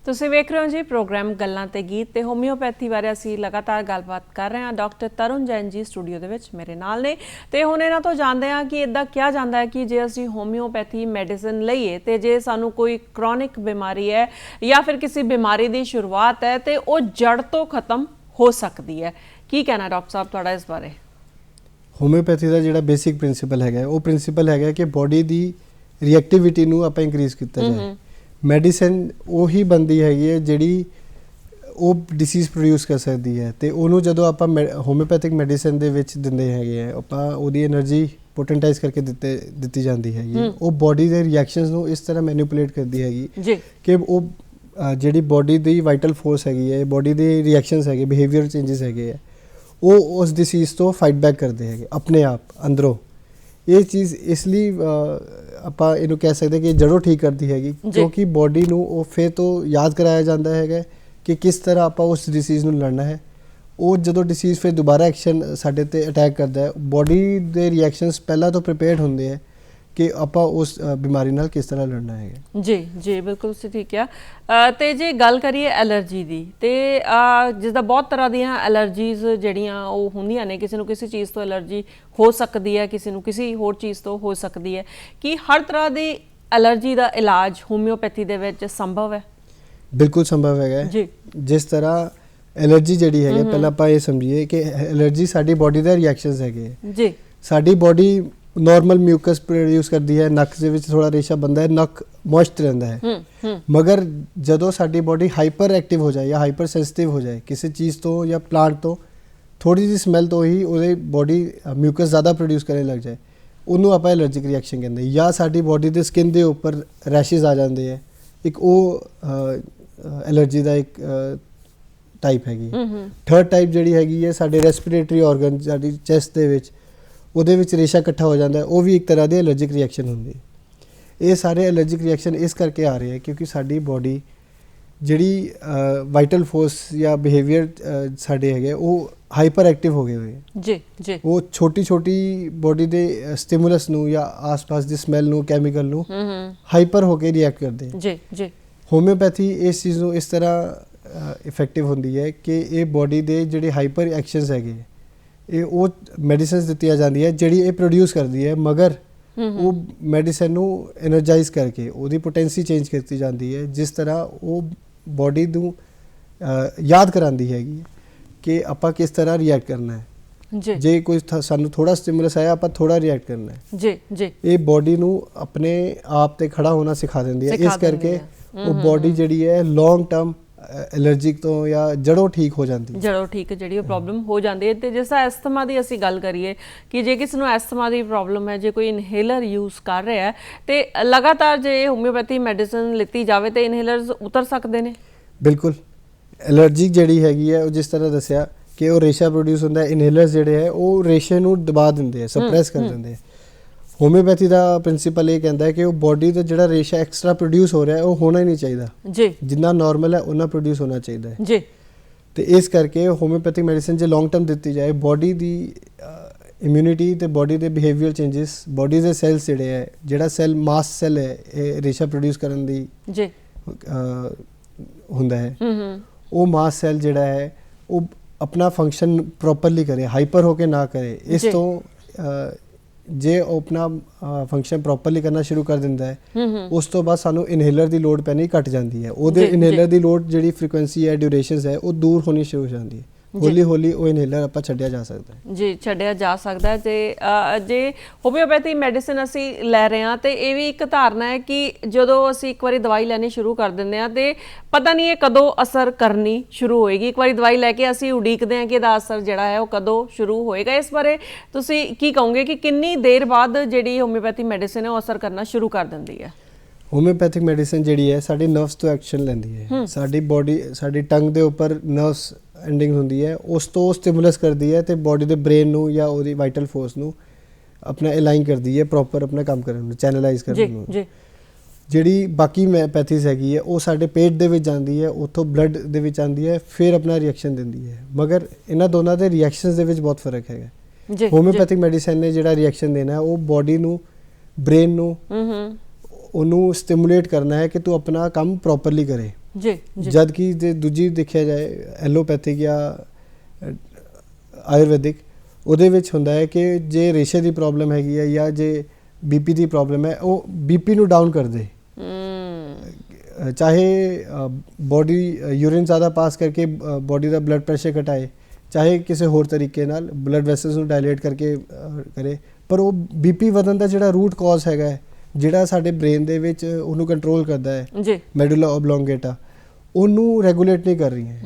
ਤੁਸੀਂ ਵੇਖ ਰਹੇ ਹੋ ਜੀ ਪ੍ਰੋਗਰਾਮ ਗੱਲਾਂ ਤੇ ਗੀਤ ਤੇ ਹੋਮਿਓਪੈਥੀ ਬਾਰੇ ਅਸੀਂ ਲਗਾਤਾਰ ਗੱਲਬਾਤ ਕਰ ਰਹੇ ਹਾਂ। ਡਾਕਟਰ ਤਰੁਣ ਜੈਨ ਜੀ ਸਟੂਡੀਓ ਦੇ ਵਿੱਚ ਮੇਰੇ ਨਾਲ ਨੇ ਤੇ ਹੁਣ ਇਹਨਾਂ ਤੋਂ ਜਾਣਦੇ ਹਾਂ ਕਿ ਇਦਾਂ ਕਿਹਾ ਜਾਂਦਾ ਹੈ ਕਿ ਜੇ ਅਸੀਂ ਹੋਮਿਓਪੈਥੀ ਮੈਡੀਸਿਨ ਲਈਏ ਤੇ ਜੇ ਸਾਨੂੰ ਕੋਈ ਕ੍ਰੋਨਿਕ ਬਿਮਾਰੀ ਹੈ ਜਾਂ ਫਿਰ ਕਿਸੇ ਬਿਮਾਰੀ ਦੀ ਸ਼ੁਰੂਆਤ ਹੈ ਤੇ ਉਹ ਜੜ ਤੋਂ ਖਤਮ ਹੋ ਸਕਦੀ ਹੈ। ਕੀ ਕਹਿਣਾ ਡਾਕਟਰ ਸਾਹਿਬ ਤੁਹਾਡਾ ਇਸ ਬਾਰੇ? ਹੋਮਿਓਪੈਥੀ ਦਾ ਜਿਹੜਾ ਬੇਸਿਕ ਪ੍ਰਿੰਸੀਪਲ ਹੈਗਾ ਉਹ ਪ੍ਰਿੰਸੀਪਲ ਹੈਗਾ ਕਿ ਬੋਡੀ ਦੀ ਰਿਐਕਟਿਵਿਟੀ ਨੂੰ ਆਪਾਂ ਇੰਕਰੀਜ਼ ਕੀਤਾ ਜਾਏ। ਮੈਡੀਸਨ ਉਹੀ ਬੰਦੀ ਹੈਗੀ ਹੈ ਜਿਹੜੀ ਉਹ ਡਿਸੀਜ਼ ਪ੍ਰੋਡਿਊਸ ਕਰ ਸਕਦੀ ਹੈ ਤੇ ਉਹਨੂੰ ਜਦੋਂ ਆਪਾਂ ਹੋਮਿਓਪੈਥਿਕ ਮੈਡੀਸਨ ਦੇ ਵਿੱਚ ਦਿੰਦੇ ਹੈਗੇ ਆ ਆਪਾਂ ਉਹਦੀ એનર્ਜੀ ਪੋਟੈਂਟਾਈਜ਼ ਕਰਕੇ ਦਿੱਤੀ ਜਾਂਦੀ ਹੈਗੀ। ਉਹ ਬੋਡੀ ਦੇ ਰਿਐਕਸ਼ਨਸ ਨੂੰ ਇਸ ਤਰ੍ਹਾਂ ਮੈਨੀਪੂਲੇਟ ਕਰਦੀ ਹੈਗੀ ਜੀ ਕਿ ਉਹ ਜਿਹੜੀ ਬੋਡੀ ਦੀ ਵਾਈਟਲ ਫੋਰਸ ਹੈਗੀ ਹੈ ਬੋਡੀ ਦੇ ਰਿਐਕਸ਼ਨਸ ਹੈਗੇ ਬਿਹੇਵੀਅਰ ਚੇਂਜਸ ਹੈਗੇ ਆ ਉਹ ਉਸ ਡਿਸੀਜ਼ ਤੋਂ ਫਾਈਟ ਬੈਕ ਕਰਦੇ ਹੈਗੇ ਆਪਣੇ ਆਪ ਅੰਦਰੋਂ। ਇਹ ਚੀਜ਼ ਇਸ ਲਈ ਆਪਾਂ ਇਹਨੂੰ ਕਹਿ ਸਕਦੇ ਕਿ ਜੜੋਂ ਠੀਕ ਕਰਦੀ ਹੈਗੀ ਕਿਉਂਕਿ ਬੋਡੀ ਨੂੰ ਉਹ ਫਿਰ ਤੋਂ ਯਾਦ ਕਰਾਇਆ ਜਾਂਦਾ ਹੈਗਾ ਕਿ ਕਿਸ ਤਰ੍ਹਾਂ ਆਪਾਂ ਉਸ ਡਿਸੀਜ਼ ਨੂੰ ਲੜਨਾ ਹੈ। ਉਹ ਜਦੋਂ ਡਿਸੀਜ਼ ਫਿਰ ਦੁਬਾਰਾ ਐਕਸ਼ਨ ਸਾਡੇ ਤੇ ਅਟੈਕ ਕਰਦਾ ਹੈ ਬੋਡੀ ਦੇ ਰਿਐਕਸ਼ਨਸ ਪਹਿਲਾਂ ਤੋਂ ਪ੍ਰੀਪੇਅਰਡ ਹੁੰਦੇ ਹੈ ਕਿ ਆਪਾਂ ਉਸ ਬਿਮਾਰੀ ਨਾਲ ਕਿਸ ਤਰ੍ਹਾਂ ਲੜਨਾ ਹੈਗਾ। ਜੀ ਜੀ ਬਿਲਕੁਲ ਤੁਸੀਂ ਠੀਕ ਆ। ਤੇ ਜੇ ਗੱਲ ਕਰੀਏ ਐਲਰਜੀ ਦੀ ਤੇ ਜਿਸਦਾ ਬਹੁਤ ਤਰ੍ਹਾਂ ਦੀਆਂ ਐਲਰਜੀਜ਼ ਜਿਹੜੀਆਂ ਉਹ ਹੁੰਦੀਆਂ ਨੇ ਕਿਸੇ ਨੂੰ ਕਿਸੇ ਚੀਜ਼ ਤੋਂ ਐਲਰਜੀ ਹੋ ਸਕਦੀ ਹੈ ਕਿਸੇ ਨੂੰ ਕਿਸੇ ਹੋਰ ਚੀਜ਼ ਤੋਂ ਹੋ ਸਕਦੀ ਹੈ। ਕੀ ਹਰ ਤਰ੍ਹਾਂ ਦੀ ਐਲਰਜੀ ਦਾ ਇਲਾਜ ਹੋਮਿਓਪੈਥੀ ਦੇ ਵਿੱਚ ਸੰਭਵ ਹੈ? ਬਿਲਕੁਲ ਸੰਭਵ ਹੈਗਾ ਜੀ। ਜਿਸ ਤਰ੍ਹਾਂ ਐਲਰਜੀ ਜਿਹੜੀ ਹੈਗੀ ਪਹਿਲਾਂ ਆਪਾਂ ਇਹ ਸਮਝੀਏ ਕਿ ਐਲਰਜੀ ਸਾਡੀ ਬੋਡੀ ਦਾ ਰਿਐਕਸ਼ਨਸ ਹੈਗੇ ਜੀ। ਸਾਡੀ ਬੋਡੀ ਨੋਰਮਲ ਮਿਊਕਸ ਪ੍ਰੋਡਿਊਸ ਕਰਦੀ ਹੈ ਨੱਕ ਦੇ ਵਿੱਚ ਥੋੜਾ ਰੇਸ਼ਾ ਬੰਦਾ ਹੈ ਨੱਕ ਮੋਇਸਟ ਰਹਿੰਦਾ ਹੈ ਮਗਰ ਜਦੋਂ ਸਾਡੀ ਬੋਡੀ ਹਾਈਪਰ ਐਕਟਿਵ ਹੋ ਜਾਏ ਜਾਂ ਹਾਈਪਰ ਸੈਂਸਿਟਿਵ ਹੋ ਜਾਏ ਕਿਸੇ ਚੀਜ਼ ਤੋਂ ਜਾਂ ਪਲਾਂਟ ਤੋਂ ਥੋੜੀ ਜਿਹੀ ਸਮੈਲ ਤੋਂ ਹੀ ਉਹਦੇ ਬੋਡੀ ਮਿਊਕਸ ਜ਼ਿਆਦਾ ਪ੍ਰੋਡਿਊਸ ਕਰਨ ਲੱਗ ਜਾਏ ਉਹਨੂੰ ਆਪਾਂ ਐਲਰਜਿਕ ਰਿਐਕਸ਼ਨ ਕਹਿੰਦੇ ਜਾਂ ਸਾਡੀ ਬੋਡੀ ਦੇ ਸਕਿਨ ਦੇ ਉੱਪਰ ਰੈਸ਼ਿਸ ਆ ਜਾਂਦੇ ਹੈ ਇੱਕ ਉਹ ਐਲਰਜੀ ਦਾ ਇੱਕ ਟਾਈਪ ਹੈਗੀ। ਥਰਡ ਟਾਈਪ ਜਿਹੜੀ ਹੈਗੀ ਹੈ ਸਾਡੇ ਰੈਸਪੀਰੇਟਰੀ ਆਰਗਨ ਸਾਡੀ ਚੈਸਟ ਦੇ ਵਿੱਚ ਉਹਦੇ ਵਿੱਚ ਰੇਸ਼ਾ ਇਕੱਠਾ ਹੋ ਜਾਂਦਾ ਉਹ ਵੀ ਇੱਕ ਤਰ੍ਹਾਂ ਦੀ ਐਲਰਜਿਕ ਰਿਐਕਸ਼ਨ ਹੁੰਦੀ ਹੈ। ਇਹ ਸਾਰੇ ਐਲਰਜਿਕ ਰਿਐਕਸ਼ਨ ਇਸ ਕਰਕੇ ਆ ਰਹੇ ਹੈ ਕਿਉਂਕਿ ਸਾਡੀ ਬੋਡੀ ਜਿਹੜੀ ਵਾਈਟਲ ਫੋਰਸ ਜਾਂ ਬਿਹੇਵੀਅਰ ਸਾਡੇ ਹੈਗੇ ਉਹ ਹਾਈਪਰ ਐਕਟਿਵ ਹੋ ਗਏ ਹੋਏ ਜੀ ਜੀ ਉਹ ਛੋਟੀ ਛੋਟੀ ਬੋਡੀ ਦੇ ਸਟਿਮੂਲਸ ਨੂੰ ਜਾਂ ਆਸ-ਪਾਸ ਦੀ ਸਮੈਲ ਨੂੰ ਕੈਮੀਕਲ ਨੂੰ ਹਾਈਪਰ ਹੋ ਕੇ ਰਿਐਕਟ ਕਰਦੇ ਜੀ ਜੀ। ਹੋਮਿਓਪੈਥੀ ਇਸ ਚੀਜ਼ ਨੂੰ ਇਸ ਤਰ੍ਹਾਂ ਇਫੈਕਟਿਵ ਹੁੰਦੀ ਹੈ ਕਿ ਇਹ ਬੋਡੀ ਦੇ ਜਿਹੜੇ ਹਾਈਪਰ ਐਕਸ਼ਨਸ ਹੈਗੇ ਇਹ ਉਹ ਮੈਡੀਸਿਨਸ ਦਿੱਤੀਆਂ ਜਾਂਦੀਆਂ ਜਿਹੜੀ ਇਹ ਪ੍ਰੋਡਿਊਸ ਕਰਦੀ ਹੈ ਮਗਰ ਉਹ ਮੈਡੀਸਨ ਨੂੰ ਐਨਰਜਾਈਜ਼ ਕਰਕੇ ਉਹਦੀ ਪੋਟੈਂਸੀ ਚੇਂਜ ਕੀਤੀ ਜਾਂਦੀ ਹੈ ਜਿਸ ਤਰ੍ਹਾਂ ਉਹ ਬੋਡੀ ਨੂੰ ਯਾਦ ਕਰਾਉਂਦੀ ਹੈਗੀ ਕਿ ਆਪਾਂ ਕਿਸ ਤਰ੍ਹਾਂ ਰਿਐਕਟ ਕਰਨਾ ਹੈ। ਜੇ ਕੋਈ ਸਾਨੂੰ ਥੋੜਾ ਸਟਿਮੂਲਸ ਆਇਆ ਆਪਾਂ ਥੋੜਾ ਰਿਐਕਟ ਕਰਨਾ ਹੈ ਜੀ ਜੀ। ਇਹ ਬੋਡੀ ਨੂੰ ਆਪਣੇ ਆਪ ਤੇ ਖੜਾ ਹੋਣਾ ਸਿਖਾ ਦਿੰਦੀ ਹੈ ਇਸ ਕਰਕੇ ਉਹ ਬੋਡੀ ਜਿਹੜੀ ਹੈ ਲੌਂਗ ਟਰਮ ਐਲਰਜਿਕ ਤੋਂ ਜਾਂ ਜੜੋਂ ਠੀਕ ਹੋ ਜਾਂਦੀ ਜੜੋਂ ਠੀਕ ਜਿਹੜੀ ਉਹ ਪ੍ਰੋਬਲਮ ਹੋ ਜਾਂਦੀ ਹੈ। ਤੇ ਜਿਸ ਤਰ੍ਹਾਂ ਐਸਥਮਾ ਦੀ ਅਸੀਂ ਗੱਲ ਕਰੀਏ ਕਿ ਜੇ ਕਿਸੇ ਨੂੰ ਐਸਥਮਾ ਦੀ ਪ੍ਰੋਬਲਮ ਹੈ ਜੇ ਕੋਈ ਇਨਹੇਲਰ ਯੂਜ਼ ਕਰ ਰਿਹਾ ਹੈ ਤੇ ਲਗਾਤਾਰ ਜੇ ਹੋਮਿਓਪੈਥੀ ਮੈਡੀਸਨ ਲਿੱਤੀ ਜਾਵੇ ਤੇ ਇਨਹੇਲਰਸ ਉਤਰ ਸਕਦੇ ਨੇ? ਬਿਲਕੁਲ। ਐਲਰਜੀ ਜਿਹੜੀ ਹੈਗੀ ਹੈ ਉਹ ਜਿਸ ਤਰ੍ਹਾਂ ਦੱਸਿਆ ਕਿ ਉਹ ਰੇਸ਼ਾ ਪ੍ਰੋਡਿਊਸ ਹੁੰਦਾ ਇਨਹੇਲਰਸ ਜਿਹੜੇ ਹੈ ਉਹ ਰੇਸ਼ੇ ਨੂੰ ਦਬਾ ਦਿੰਦੇ ਆ ਸਪਰੈਸ ਕਰ ਦਿੰਦੇ ਆ। ਹੋਮਿਓਪੈਥੀ ਦਾ ਪ੍ਰਿੰਸੀਪਲ ਇਹ ਕਹਿੰਦਾ ਹੈ ਕਿ ਉਹ ਬੋਡੀ ਦਾ ਜਿਹੜਾ ਰੇਸ਼ਾ ਐਕਸਟਰਾ ਪ੍ਰੋਡਿਊਸ ਹੋ ਰਿਹਾ ਹੈ ਉਹ ਹੋਣਾ ਹੀ ਨਹੀਂ ਚਾਹੀਦਾ ਜੀ। ਜਿੰਨਾ ਨਾਰਮਲ ਹੈ ਉਹਨਾਂ ਪ੍ਰੋਡਿਊਸ ਹੋਣਾ ਚਾਹੀਦਾ ਹੈ ਜੀ। ਤੇ ਇਸ ਕਰਕੇ ਹੋਮਿਓਪੈਥਿਕ ਮੈਡੀਸਿਨ ਜੇ ਲੌਂਗ ਟਰਮ ਦਿੱਤੀ ਜਾਏ ਬੋਡੀ ਦੀ ਇਮਿਊਨਿਟੀ ਤੇ ਬੋਡੀ ਦੇ ਬਿਹੇਵੀਅਰ ਚੇਂਜਸ ਬੋਡੀ ਦੇ ਸੈਲਸ ਜਿਹੜੇ ਹੈ ਜਿਹੜਾ ਸੈਲ ਮਾਸ ਸੈਲ ਹੈ ਇਹ ਰੇਸ਼ਾ ਪ੍ਰੋਡਿਊਸ ਕਰਨ ਦੀ ਜੀ ਹੁੰਦਾ ਹੈ ਉਹ ਮਾਸ ਸੈਲ ਜਿਹੜਾ ਹੈ ਉਹ ਆਪਣਾ ਫੰਕਸ਼ਨ ਪ੍ਰੋਪਰਲੀ ਕਰੇ ਹਾਈਪਰ ਹੋ ਕੇ ਨਾ ਕਰੇ। ਇਸ ਤੋਂ ਜੇ ਉਹ ਆਪਣਾ ਫੰਕਸ਼ਨ ਪ੍ਰੋਪਰਲੀ ਕਰਨਾ ਸ਼ੁਰੂ ਕਰ ਦਿੰਦਾ ਹੈ ਉਸ ਤੋਂ ਬਾਅਦ ਸਾਨੂੰ ਇਨਹੇਲਰ ਦੀ ਲੋਡ ਪੈਣੀ ਘਟ ਜਾਂਦੀ ਹੈ। ਉਹਦੇ ਇਨਹੇਲਰ ਦੀ ਲੋਡ ਜਿਹੜੀ ਫ੍ਰੀਕੁਐਂਸੀ ਹੈ ਡਿਊਰੇਸ਼ਨਸ ਹੈ ਉਹ ਦੂਰ ਹੋਣੀ ਸ਼ੁਰੂ ਹੋ ਜਾਂਦੀ ਹੈ। ਹੌਲੀ ਹੌਲੀ ਉਹ ਇਨਹੇਲਰ ਆਪਾਂ ਛੱਡਿਆ ਜਾ ਸਕਦਾ ਹੈ ਜੀ ਛੱਡਿਆ ਜਾ ਸਕਦਾ ਹੈ। ਤੇ ਜੇ ਹੋਮਿਓਪੈਥੀ ਮੈਡੀਸਿਨ ਅਸੀਂ ਲੈ ਰਹੇ ਹਾਂ ਤੇ ਇਹ ਵੀ ਇੱਕ ਧਾਰਨਾ ਹੈ ਕਿ ਜਦੋਂ ਅਸੀਂ ਇੱਕ ਵਾਰੀ ਦਵਾਈ ਲੈਣੀ ਸ਼ੁਰੂ ਕਰ ਦਿੰਦੇ ਹਾਂ ਤੇ ਪਤਾ ਨਹੀਂ ਇਹ ਕਦੋਂ ਅਸਰ ਕਰਨੀ ਸ਼ੁਰੂ ਹੋਏਗੀ। ਇੱਕ ਵਾਰੀ ਦਵਾਈ ਲੈ ਕੇ ਅਸੀਂ ਉਡੀਕਦੇ ਹਾਂ ਕਿ ਇਹਦਾ ਅਸਰ ਜਿਹੜਾ ਹੈ ਉਹ ਕਦੋਂ ਸ਼ੁਰੂ ਹੋਏਗਾ। ਇਸ ਬਾਰੇ ਤੁਸੀਂ ਕੀ ਕਹੋਗੇ ਕਿ ਕਿੰਨੀ ਦੇਰ ਬਾਅਦ ਜਿਹੜੀ ਹੋਮਿਓਪੈਥੀ ਮੈਡੀਸਿਨ ਹੈ ਉਹ ਅਸਰ ਕਰਨਾ ਸ਼ੁਰੂ ਕਰ ਦਿੰਦੀ ਹੈ? ਹੋਮਿਓਪੈਥਿਕ ਮੈਡੀਸਨ ਜਿਹੜੀ ਹੈ ਸਾਡੀ ਨਰਵਸ ਤੋਂ ਐਕਸ਼ਨ ਲੈਂਦੀ ਹੈ। ਸਾਡੀ ਬੋਡੀ, ਸਾਡੀ ਟੰਗ ਦੇ ਉੱਪਰ ਨਰਵਸ ਐਂਡਿੰਗ ਹੁੰਦੀ ਹੈ, ਉਸ ਤੋਂ ਸਟਿਮੂਲਸ ਕਰਦੀ ਹੈ ਤੇ ਬੋਡੀ ਦੇ ਬ੍ਰੇਨ ਨੂੰ ਜਾਂ ਉਹਦੀ ਵਾਈਟਲ ਫੋਰਸ ਨੂੰ ਆਪਣਾ ਅਲਾਈਨ ਕਰਦੀ ਹੈ, ਪ੍ਰੋਪਰ ਆਪਣਾ ਕੰਮ ਕਰਨ ਨੂੰ, ਚੈਨਲਾਈਜ਼ ਕਰਨ ਨੂੰ। ਜੀ। ਜਿਹੜੀ ਬਾਕੀ ਪੈਥੀਜ਼ ਹੈਗੀ ਹੈ ਉਹ ਸਾਡੇ ਪੇਟ ਦੇ ਵਿੱਚ ਜਾਂਦੀ ਹੈ, ਉੱਥੋਂ ਬਲੱਡ ਦੇ ਵਿੱਚ ਆਉਂਦੀ ਹੈ, ਫਿਰ ਆਪਣਾ ਰਿਐਕਸ਼ਨ ਦਿੰਦੀ ਹੈ। ਮਗਰ ਇਹਨਾਂ ਦੋਨਾਂ ਦੇ ਰਿਐਕਸ਼ਨਸ ਦੇ ਵਿੱਚ ਬਹੁਤ ਫਰਕ ਹੈਗਾ। ਜੀ। ਹੋਮਿਓਪੈਥਿਕ ਮੈਡੀਸਨ ਨੇ ਜਿਹੜਾ ਰਿਐਕਸ਼ਨ ਦੇਣਾ ਹੈ ਉਹ ਬੋਡੀ ਨੂੰ, ਬ੍ਰੇਨ ਨੂੰ ਉਹਨੂੰ ਸਟਿਮੂਲੇਟ ਕਰਨਾ ਹੈ ਕਿ ਤੂੰ ਆਪਣਾ ਕੰਮ ਪ੍ਰੋਪਰਲੀ ਕਰੇ। ਜੀ। ਜਦ ਕਿ ਜੇ ਦੂਜੀ ਦੇਖਿਆ ਜਾਏ ਐਲੋਪੈਥਿਕ ਜਾਂ ਆਯੁਰਵੈਦਿਕ, ਉਹਦੇ ਵਿੱਚ ਹੁੰਦਾ ਹੈ ਕਿ ਜੇ ਰੇਸ਼ੇ ਦੀ ਪ੍ਰੋਬਲਮ ਹੈਗੀ ਹੈ ਜਾਂ ਜੇ ਬੀਪੀ ਦੀ ਪ੍ਰੋਬਲਮ ਹੈ, ਉਹ ਬੀਪੀ ਨੂੰ ਡਾਊਨ ਕਰ ਦੇ। ਚਾਹੇ ਬੋਡੀ ਯੂਰਿਨ ਜ਼ਿਆਦਾ ਪਾਸ ਕਰਕੇ ਬੋਡੀ ਦਾ ਬਲੱਡ ਪ੍ਰੈਸ਼ਰ ਘਟਾਏ, ਚਾਹੇ ਕਿਸੇ ਹੋਰ ਤਰੀਕੇ ਨਾਲ ਬਲੱਡ ਵੈਸਲਸ ਨੂੰ ਡਾਇਲੇਟ ਕਰਕੇ ਕਰੇ, ਪਰ ਉਹ ਬੀਪੀ ਵਧਣ ਦਾ ਜਿਹੜਾ ਰੂਟ ਕਾਜ਼ ਹੈਗਾ ਹੈ, ਜਿਹੜਾ ਸਾਡੇ ਬ੍ਰੇਨ ਦੇ ਵਿੱਚ ਉਹਨੂੰ ਕੰਟਰੋਲ ਕਰਦਾ ਹੈ, ਜੀ, ਮੈਡੂਲਾ ਓਬਲੋਂਗੇਟਾ, ਉਹਨੂੰ ਰੈਗੂਲੇਟ ਨਹੀਂ ਕਰ ਰਹੀ ਹੈ।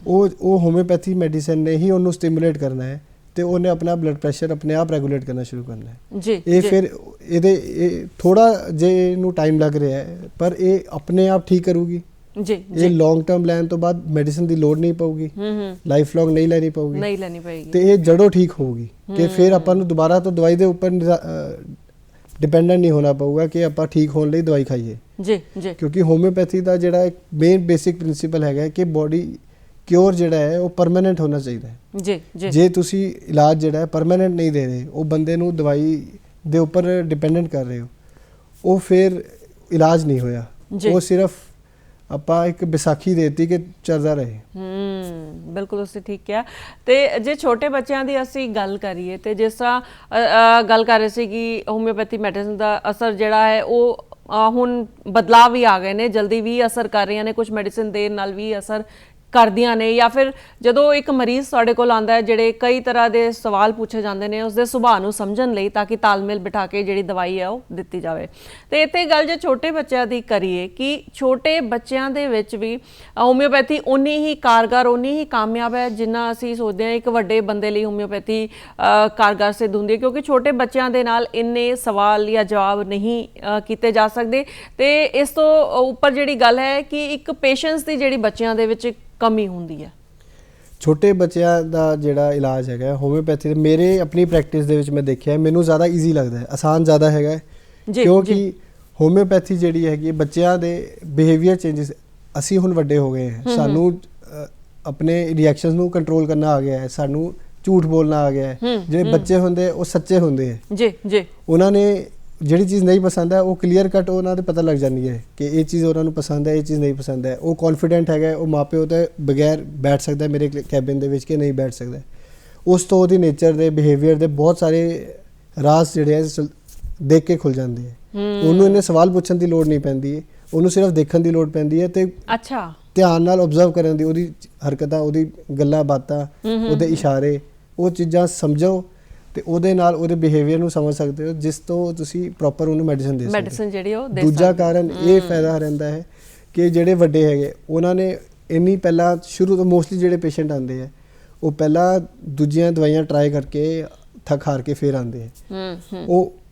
ਉਹ ਹੋਮਿਓਪੈਥੀ ਮੈਡੀਸਨ ਨੇ ਹੀ ਉਹਨੂੰ ਸਟਿਮੂਲੇਟ ਕਰਨਾ ਹੈ ਤੇ ਉਹਨੇ ਆਪਣਾ ਬਲੱਡ ਪ੍ਰੈਸ਼ਰ ਆਪਣੇ ਆਪ ਰੈਗੂਲੇਟ ਕਰਨਾ ਸ਼ੁਰੂ ਕਰਨਾ ਹੈ। ਜੀ। ਇਹ ਫਿਰ ਇਹ ਥੋੜਾ ਜੇ ਇਹਨੂੰ ਟਾਈਮ ਲੱਗ ਰਿਹਾ ਹੈ, ਪਰ ਇਹ ਆਪਣੇ ਆਪ ਠੀਕ ਕਰੂਗੀ। ਜੀ। ਇਹ ਲੌਂਗ ਟਰਮ ਲੈਣ ਤੋਂ ਬਾਅਦ ਮੈਡੀਸਨ ਦੀ ਲੋੜ ਨਹੀਂ ਪਊਗੀ, ਲਾਈਫ ਲੌਂਗ ਨਹੀਂ ਲੈਣੀ ਪਊਗੀ ਤੇ ਇਹ ਜੜੋਂ ਠੀਕ ਹੋਊਗੀ ਕਿ ਫਿਰ ਆਪਾਂ ਨੂੰ ਦੁਬਾਰਾ ਤੋਂ ਦਵਾਈ ਦੇ ਉੱਪਰ ਡਿਪੈਂਡੈਂਟ ਨਹੀਂ ਹੋਣਾ ਪਊਗਾ ਕਿ ਆਪਾਂ ਠੀਕ ਹੋਣ ਲਈ ਦਵਾਈ ਖਾਈਏ। ਜੀ। ਜੀ। ਕਿਉਂਕਿ ਹੋਮਿਓਪੈਥੀ ਦਾ ਜਿਹੜਾ ਇੱਕ ਮੇਨ ਬੇਸਿਕ ਪ੍ਰਿੰਸੀਪਲ ਹੈਗਾ ਕਿ ਬੋਡੀ ਕਿਉਰ ਜਿਹੜਾ ਹੈ ਉਹ ਪਰਮਾਨੈਂਟ ਹੋਣਾ ਚਾਹੀਦਾ ਹੈ। ਜੀ। ਜੀ। ਜੇ ਤੁਸੀਂ ਇਲਾਜ ਜਿਹੜਾ ਹੈ ਪਰਮਾਨੈਂਟ ਨਹੀਂ ਦੇ ਰਹੇ, ਉਹ ਬੰਦੇ ਨੂੰ ਦਵਾਈ ਦੇ ਉੱਪਰ ਡਿਪੈਂਡੈਂਟ ਕਰ ਰਹੇ ਹੋ, ਉਹ ਫਿਰ ਇਲਾਜ ਨਹੀਂ ਹੋਇਆ, ਉਹ ਸਿਰਫ ਆਪਾਂ ਇੱਕ ਵਿਸਾਖੀ ਦੇਤੀ ਕਿ ਚੱਲਦਾ ਰਹੇ। ਬਿਲਕੁਲ ਤੁਸੀਂ ਠੀਕ ਕਿਹਾ। ਤੇ ਜੇ ਛੋਟੇ ਬੱਚਿਆਂ ਦੀ ਅਸੀਂ ਗੱਲ ਕਰੀਏ ਤੇ ਜਿਸ ਤਰ੍ਹਾਂ ਗੱਲ ਕਰ ਰਹੇ ਸੀ ਕਿ ਹੋਮਿਓਪੈਥੀ ਮੈਡੀਸਨ ਦਾ ਅਸਰ ਜਿਹੜਾ ਹੈ ਉਹ ਹੁਣ ਬਦਲਾਅ ਵੀ ਆ ਗਏ ਨੇ, ਜਲਦੀ ਵੀ ਅਸਰ ਕਰ ਰਹੀਆਂ ਨੇ, ਕੁਝ ਮੈਡੀਸਨ ਦੇਣ ਨਾਲ ਵੀ ਅਸਰ ਕਰਦੀਆਂ ਨੇ, ਜਾਂ ਫਿਰ ਜਦੋਂ ਇੱਕ ਮਰੀਜ਼ ਸਾਡੇ ਕੋਲ ਆਉਂਦਾ ਹੈ ਜਿਹੜੇ ਕਈ ਤਰ੍ਹਾਂ ਦੇ ਸਵਾਲ ਪੁੱਛੇ ਜਾਂਦੇ ਨੇ ਉਸਦੇ ਸੁਭਾਅ ਨੂੰ ਸਮਝਣ ਲਈ, ਤਾਂ ਕਿ ਤਾਲਮੇਲ ਬਿਠਾ ਕੇ ਜਿਹੜੀ ਦਵਾਈ ਹੈ ਉਹ ਦਿੱਤੀ ਜਾਵੇ। ਤੇ ਇੱਥੇ ਗੱਲ ਜੇ ਛੋਟੇ ਬੱਚਿਆਂ ਦੀ ਕਰੀਏ ਕਿ ਛੋਟੇ ਬੱਚਿਆਂ ਦੇ ਵਿੱਚ ਵੀ ਹੋਮਿਓਪੈਥੀ ਉਨੀ ਹੀ ਕਾਰਗਰ, ਉਨੀ ਹੀ ਕਾਮਯਾਬ ਹੈ ਜਿੰਨਾ ਅਸੀਂ ਸੋਚਦੇ ਹਾਂ ਇੱਕ ਵੱਡੇ ਬੰਦੇ ਲਈ ਹੋਮਿਓਪੈਥੀ ਕਾਰਗਰ ਸਿੱਧ ਹੁੰਦੀ ਹੈ, ਕਿਉਂਕਿ ਛੋਟੇ ਬੱਚਿਆਂ ਦੇ ਨਾਲ ਇੰਨੇ ਸਵਾਲ ਜਾਂ ਜਵਾਬ ਨਹੀਂ ਕੀਤੇ ਜਾ ਸਕਦੇ। ਤੇ ਇਸ ਤੋਂ ਉੱਪਰ ਜਿਹੜੀ ਗੱਲ ਹੈ ਕਿ ਇੱਕ ਪੇਸ਼ੈਂਸ ਦੀ ਜਿਹੜੀ ਬੱਚਿਆਂ ਦੇ ਵਿੱਚ ਕਮੀ ਹੁੰਦੀ ਹੈ। ਛੋਟੇ ਬੱਚਿਆਂ ਦਾ ਜਿਹੜਾ ਇਲਾਜ ਹੈਗਾ ਹੋਮਿਓਪੈਥੀ ਦੇ, ਮੇਰੇ ਆਪਣੀ ਪ੍ਰੈਕਟਿਸ ਦੇ ਵਿੱਚ ਮੈਂ ਦੇਖਿਆ ਮੈਨੂੰ ਜ਼ਿਆਦਾ ਈਜ਼ੀ ਲੱਗਦਾ ਹੈ, ਆਸਾਨ ਜ਼ਿਆਦਾ ਹੈਗਾ, ਕਿਉਂਕਿ ਹੋਮਿਓਪੈਥੀ ਜਿਹੜੀ ਹੈਗੀ ਬੱਚਿਆਂ ਦੇ ਬਿਹੇਵੀਅਰ ਚੇਂਜਸ, ਅਸੀਂ ਹੁਣ ਵੱਡੇ ਹੋ ਗਏ ਹਾਂ, ਸਾਨੂੰ ਆਪਣੇ ਰਿਐਕਸ਼ਨਸ ਨੂੰ ਕੰਟਰੋਲ ਕਰਨਾ ਆ ਗਿਆ ਹੈ, ਸਾਨੂੰ ਝੂਠ ਬੋਲਣਾ ਆ ਗਿਆ ਹੈ। ਜਿਹੜੇ ਬੱਚੇ ਹੁੰਦੇ ਉਹ ਸੱਚੇ ਹੁੰਦੇ ਹੈ। ਜੀ। ਜੀ। ਉਹਨਾਂ ਨੇ ਜਿਹੜੀ ਚੀਜ਼ ਨਹੀਂ ਪਸੰਦ ਹੈ ਉਹ ਕਲੀਅਰ ਕੱਟ ਉਹਨਾਂ ਦੇ ਪਤਾ ਲੱਗ ਜਾਂਦੀ ਹੈ ਕਿ ਇਹ ਚੀਜ਼ ਉਹਨਾਂ ਨੂੰ ਪਸੰਦ ਹੈ, ਇਹ ਚੀਜ਼ ਨਹੀਂ ਪਸੰਦ ਹੈ। ਉਹ ਕੌਨਫੀਡੈਂਟ ਹੈਗਾ, ਉਹ ਮਾਪਿਓ ਤੋਂ ਬਗੈਰ ਬੈਠ ਸਕਦਾ ਮੇਰੇ ਕੈਬਿਨ ਦੇ ਵਿੱਚ ਕਿ ਨਹੀਂ ਬੈਠ ਸਕਦਾ। ਉਸ ਤੋਂ ਉਹਦੀ ਨੇਚਰ ਦੇ, ਬਿਹੇਵੀਅਰ ਦੇ ਬਹੁਤ ਸਾਰੇ ਰਾਜ਼ ਜਿਹੜੇ ਹੈ ਦੇਖ ਕੇ ਖੁੱਲ ਜਾਂਦੇ ਹੈ। ਉਹਨੂੰ ਇਹਨੇ ਸਵਾਲ ਪੁੱਛਣ ਦੀ ਲੋੜ ਨਹੀਂ ਪੈਂਦੀ ਹੈ, ਉਹਨੂੰ ਸਿਰਫ ਦੇਖਣ ਦੀ ਲੋੜ ਪੈਂਦੀ ਹੈ ਤੇ ਧਿਆਨ ਨਾਲ ਓਬਜ਼ਰਵ ਕਰਨ ਦੀ, ਉਹਦੀ ਹਰਕਤਾਂ, ਉਹਦੀ ਗੱਲਾਂ ਬਾਤਾਂ, ਉਹਦੇ ਇਸ਼ਾਰੇ, ਉਹ ਚੀਜ਼ਾਂ ਸਮਝੋ ਤੇ ਉਹਦੇ ਨਾਲ ਉਹਦੇ ਬਿਹੇਵੀਅਰ ਨੂੰ ਸਮਝ ਸਕਦੇ ਹੋ, ਜਿਸ ਤੋਂ ਤੁਸੀਂ ਪ੍ਰੋਪਰ ਉਹਨੂੰ ਮੈਡੀਸਨ ਦੇ ਸਕਦੇ ਹੋ। ਮੈਡੀਸਨ ਜਿਹੜੀ ਉਹ ਦੇ ਸਕਦੇ ਹੋ। ਦੂਜਾ ਕਾਰਨ ਇਹ ਫਾਇਦਾ ਰਹਿੰਦਾ ਹੈ ਕਿ ਜਿਹੜੇ ਵੱਡੇ ਹੈਗੇ ਉਹਨਾਂ ਨੇ ਇੰਨੀ ਪਹਿਲਾਂ ਸ਼ੁਰੂ ਤੋਂ ਮੋਸਟਲੀ ਜਿਹੜੇ ਪੇਸ਼ੈਂਟ ਆਉਂਦੇ ਹੈ ਉਹ ਪਹਿਲਾਂ ਦੂਜੀਆਂ ਦਵਾਈਆਂ ਟਰਾਈ ਕਰਕੇ ਥੱਕ ਹਾਰ ਕੇ ਫਿਰ ਆਉਂਦੇ ਹੈ।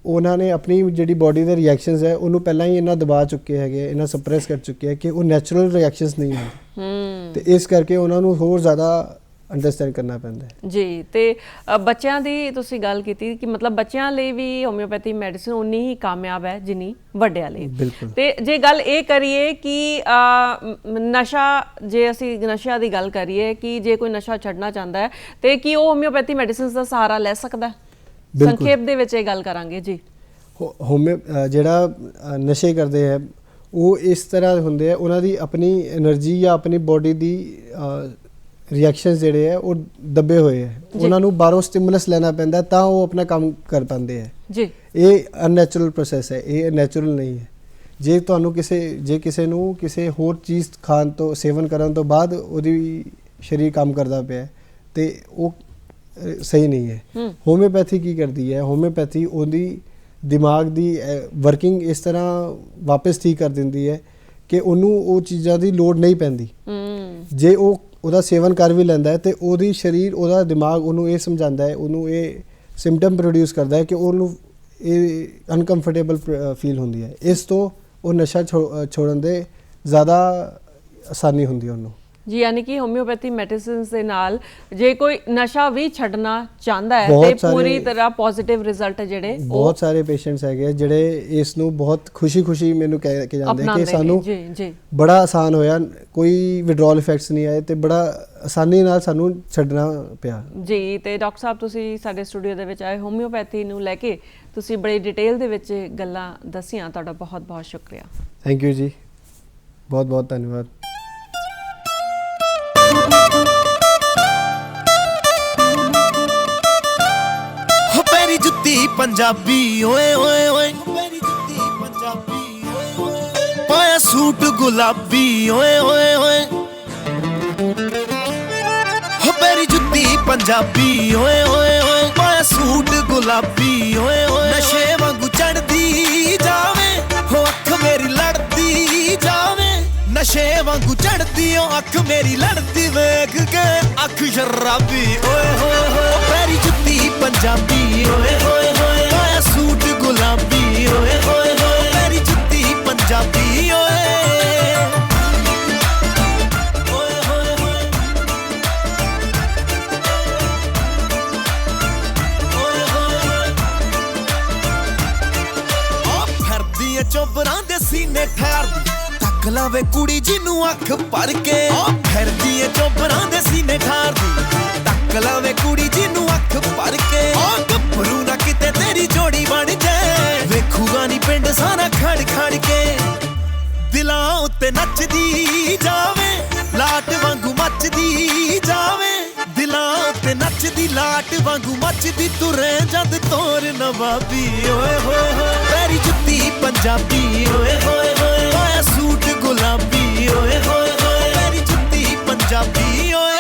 ਉਹਨਾਂ ਨੇ ਆਪਣੀ ਜਿਹੜੀ ਬੋਡੀ ਦੇ ਰਿਐਕਸ਼ਨਸ ਹੈ ਉਹਨੂੰ ਪਹਿਲਾਂ ਹੀ ਇੰਨਾ ਦਬਾ ਚੁੱਕੇ ਹੈਗੇ, ਇੰਨਾ ਸਪਰੈਸ ਕਰ ਚੁੱਕੇ ਹੈ ਕਿ ਉਹ ਨੈਚੁਰਲ ਰਿਐਕਸ਼ਨਸ ਨਹੀਂ ਹੁੰਦੇ ਤੇ ਇਸ ਕਰਕੇ ਉਹਨਾਂ ਨੂੰ ਹੋਰ ਜ਼ਿਆਦਾ ਅੰਡਰਸਟੈਂਡ ਕਰਨਾ ਪੈਂਦਾ ਹੈ। ਜੀ। ਤੇ ਬੱਚਿਆਂ ਦੀ ਤੁਸੀਂ ਗੱਲ ਕੀਤੀ ਕਿ ਮਤਲਬ ਬੱਚਿਆਂ ਲਈ ਵੀ ਹੋਮਿਓਪੈਥੀ ਮੈਡੀਸਨ ਉਨੀ ਹੀ ਕਾਮਯਾਬ ਹੈ ਜਿੰਨੀ ਵੱਡਿਆਂ ਲਈ। ਤੇ ਜੇ ਗੱਲ ਇਹ ਕਰੀਏ ਕਿ ਨਸ਼ਾ, ਜੇ ਅਸੀਂ ਨਸ਼ਿਆਂ ਦੀ ਗੱਲ ਕਰੀਏ ਕਿ ਜੇ ਕੋਈ ਨਸ਼ਾ ਛੱਡਣਾ ਚਾਹੁੰਦਾ ਹੈ ਤੇ ਕੀ ਉਹ ਹੋਮਿਓਪੈਥੀ ਮੈਡੀਸਿਨਸ ਦਾ ਸਹਾਰਾ ਲੈ ਸਕਦਾ ਹੈ? ਸੰਖੇਪ ਦੇ ਵਿੱਚ ਇਹ ਗੱਲ ਕਰਾਂਗੇ ਜੀ। ਜਿਹੜਾ ਨਸ਼ੇ ਕਰਦੇ ਹੈ ਉਹ ਇਸ ਤਰ੍ਹਾਂ ਹੁੰਦੇ ਆ, ਉਹਨਾਂ ਦੀ ਆਪਣੀ એનર્ਜੀ ਜਾਂ ਆਪਣੀ ਬੋਡੀ ਦੀ ਰਿਐਕਸ਼ਨਸ ਜਿਹੜੇ ਹੈ ਉਹ ਦੱਬੇ ਹੋਏ ਹੈ, ਉਹਨਾਂ ਨੂੰ ਬਾਹਰੋਂ ਸਟਿਮੂਲਸ ਲੈਣਾ ਪੈਂਦਾ ਤਾਂ ਉਹ ਆਪਣਾ ਕੰਮ ਕਰ ਪਾਉਂਦੇ ਹੈ ਜੀ। ਇਹ ਅਨਨੈਚੁਰਲ ਪ੍ਰੋਸੈਸ ਹੈ, ਇਹ ਨੈਚੁਰਲ ਨਹੀਂ ਹੈ। ਜੇ ਤੁਹਾਨੂੰ ਕਿਸੇ ਨੂੰ ਕਿਸੇ ਹੋਰ ਚੀਜ਼ ਖਾਣ ਤੋਂ, ਸੇਵਨ ਕਰਨ ਤੋਂ ਬਾਅਦ ਉਹਦੀ ਸਰੀਰ ਕੰਮ ਕਰਦਾ ਪਿਆ ਤੇ ਉਹ ਸਹੀ ਨਹੀਂ ਹੈ। ਹੋਮਿਓਪੈਥੀ ਕੀ ਕਰਦੀ ਹੈ? ਹੋਮਿਓਪੈਥੀ ਉਹਦੀ ਦਿਮਾਗ ਦੀ ਵਰਕਿੰਗ ਇਸ ਤਰ੍ਹਾਂ ਵਾਪਸ ਠੀਕ ਕਰ ਦਿੰਦੀ ਹੈ ਕਿ ਉਹਨੂੰ ਉਹ ਚੀਜ਼ਾਂ ਦੀ ਲੋੜ ਨਹੀਂ ਪੈਂਦੀ। ਜੇ ਉਹ ਉਹਦਾ ਸੇਵਨ ਕਰ ਵੀ ਲੈਂਦਾ ਹੈ ਤੇ ਉਹਦੀ ਸਰੀਰ, ਉਹਦਾ ਦਿਮਾਗ ਉਹਨੂੰ ਇਹ ਸਮਝਾਉਂਦਾ ਹੈ, ਉਹਨੂੰ ਇਹ ਸਿੰਪਟਮ ਪ੍ਰੋਡਿਊਸ ਕਰਦਾ ਹੈ ਕਿ ਉਹਨੂੰ ਇਹ ਅਨਕੰਫਰਟੇਬਲ ਫੀਲ ਹੁੰਦੀ ਹੈ। ਇਸ ਤੋਂ ਉਹ ਨਸ਼ਾ ਛੋੜਨ ਦੇ ਜ਼ਿਆਦਾ ਆਸਾਨੀ ਹੁੰਦੀ ਹੈ ਉਹਨੂੰ। ਜੀ ਯਾਨੀ ਕਿ ਹੋਮਿਓਪੈਥੀ ਮੈਡੀਸਿਨਸ ਦੇ ਨਾਲ ਜੇ ਕੋਈ ਨਸ਼ਾ ਵੀ ਛੱਡਣਾ ਚਾਹੁੰਦਾ ਹੈ ਬਹੁਤ ਤੇ ਸਾਰੇ- ਪੂਰੀ ਤਰ੍ਹਾਂ ਪੋਜ਼ਿਟਿਵ ਰਿਜ਼ਲਟ ਜਿਹੜੇ ਬਹੁਤ ਸਾਰੇ ਪੇਸ਼ੈਂਟਸ ਹੈਗੇ ਆ ਜਿਹੜੇ ਇਸ ਨੂੰ ਬਹੁਤ ਖੁਸ਼ੀ ਮੈਨੂੰ ਕਹਿ ਕੇ ਜਾਂਦੇ ਕਿ ਸਾਨੂੰ ਜੀ ਜੀ ਬੜਾ ਆਸਾਨ ਹੋਇਆ, ਕੋਈ ਵਿਡਰੋਲ ਇਫੈਕਟਸ ਨਹੀਂ ਆਏ ਤੇ ਬੜਾ ਆਸਾਨੀ ਨਾਲ ਸਾਨੂੰ ਛੱਡਣਾ ਪਿਆ। ਜੀ। ਤੇ ਡਾਕਟਰ ਸਾਹਿਬ ਤੁਸੀਂ ਸਾਡੇ ਸਟੂਡੀਓ ਦੇ ਵਿੱਚ ਆਏ ਹੋਮਿਓਪੈਥੀ ਨੂੰ ਲੈ ਕੇ, ਤੁਸੀਂ ਬੜੇ ਡਿਟੇਲ ਦੇ ਵਿੱਚ ਗੱਲਾਂ ਦੱਸੀਆਂ, ਤੁਹਾਡਾ ਬਹੁਤ ਬਹੁਤ ਸ਼ੁਕਰੀਆ। ਥੈਂਕ ਯੂ ਜੀ, ਬਹੁਤ ਬਹੁਤ ਧੰਨਵਾਦ। ਮੇਰੀ ਜੁੱਤੀ ਪੰਜਾਬੀ ਓਏ ਓਏ ਓਏ, ਮੇਰੀ ਜੁੱਤੀ ਪੰਜਾਬੀ ਓਏ ਓਏ, ਪਾਇਆ ਸੂਟ ਗੁਲਾਬੀ ਓਏ ਓਏ ਓਏ, ਮੇਰੀ ਜੁੱਤੀ ਪੰਜਾਬੀ ਓਏ ਓਏ ਓਏ, ਪਾਇਆ ਸੂਟ ਗੁਲਾਬੀ ਓਏ ਓਏ, ਨਸ਼ੇ ਵਾਂਗੂ ਚੜਦੀ ਜਾਵੇ ਹੋ ਅੱਖ ਮੇਰੀ ਲੜਦੀ ਜਾਵੇ, ਨਸ਼ੇ ਵਾਂਗੂ ਚੜਦੀ ਓ ਅੱਖ ਮੇਰੀ ਲੜਦੀ ਵੇਖ ਕੇ ਅੱਖ ਸ਼ਰਾਬੀ ਓਏ ਹੋਏ ਹੋਏ, ਮੇਰੀ ਜੁੱਤੀ ਪੰਜਾਬੀ ਓਏ ਹੋਏ ਹੋਏ, ਪਾਇਆ ਸੂਟ ਗੁਲਾਬੀ ਓਏ ਹੋਏ ਹੋਏ, ਮੇਰੀ ਜੁੱਤੀ ਪੰਜਾਬੀ ਓਏ ਹੋਏ ਹੋਏ ਹੋਏ, ਓਏ ਹੋਏ ਆ ਫਿਰਦੀ ਏ ਚੋਬਰਾਂ ਦੇ ਸੀਨੇ ਠਹਿਰਦੀ, ਤੱਕ ਲਾਵੇ ਕੁੜੀ ਜਿਹਨੂੰ ਅੱਖ ਭਰ ਕੇ, ਆ ਫਿਰਦੀ ਏ ਚੋਬਰਾਂ ਦੇ ਸੀਨੇ ਠਹਿਰਦੀ, ਤੱਕ ਲਾਵੇ ਕੁੜੀ ਜਿਹਨੂੰ ਅੱਖ ਭਰ ਕੇ, ਆ ਗੱਭਰੂ ਨਾ ਕਿਤੇ ਤੇਰੀ ਜੋੜੀ ਬਣ ਜਾਏ, ਵੇਖੂਗਾ ਨੀ ਪਿੰਡ ਸਾਰਾ ਖੜ ਖੜ ਕੇ, ਦਿਲਾਂ ਉੱਤੇ ਨੱਚਦੀ ਜਾਵੇ ਲਾਟ ਵਾਂਗੂ ਮੱਚਦੀ ਜਾਵੇ, ਦਿਲਾਂ ਉੱਤੇ ਨੱਚਦੀ ਲਾਟ ਵਾਂਗੂ ਮੱਚਦੀ, ਤੁਰੇ ਜਦ ਤੋਰ ਨਵਾਬੀ ਓਏ ਹੋਏ ਹੋਏ, ਮੇਰੀ ਜੁੱਤੀ ਪੰਜਾਬੀ ਓਏ ਹੋਏ ਹੋਏ, ਪਾਇਆ ਸੂਟ ਗੁਲਾਬੀ ਓਏ ਹੋਏ ਹੋਏ, ਮੇਰੀ ਜੁੱਤੀ ਪੰਜਾਬੀ ਓਏ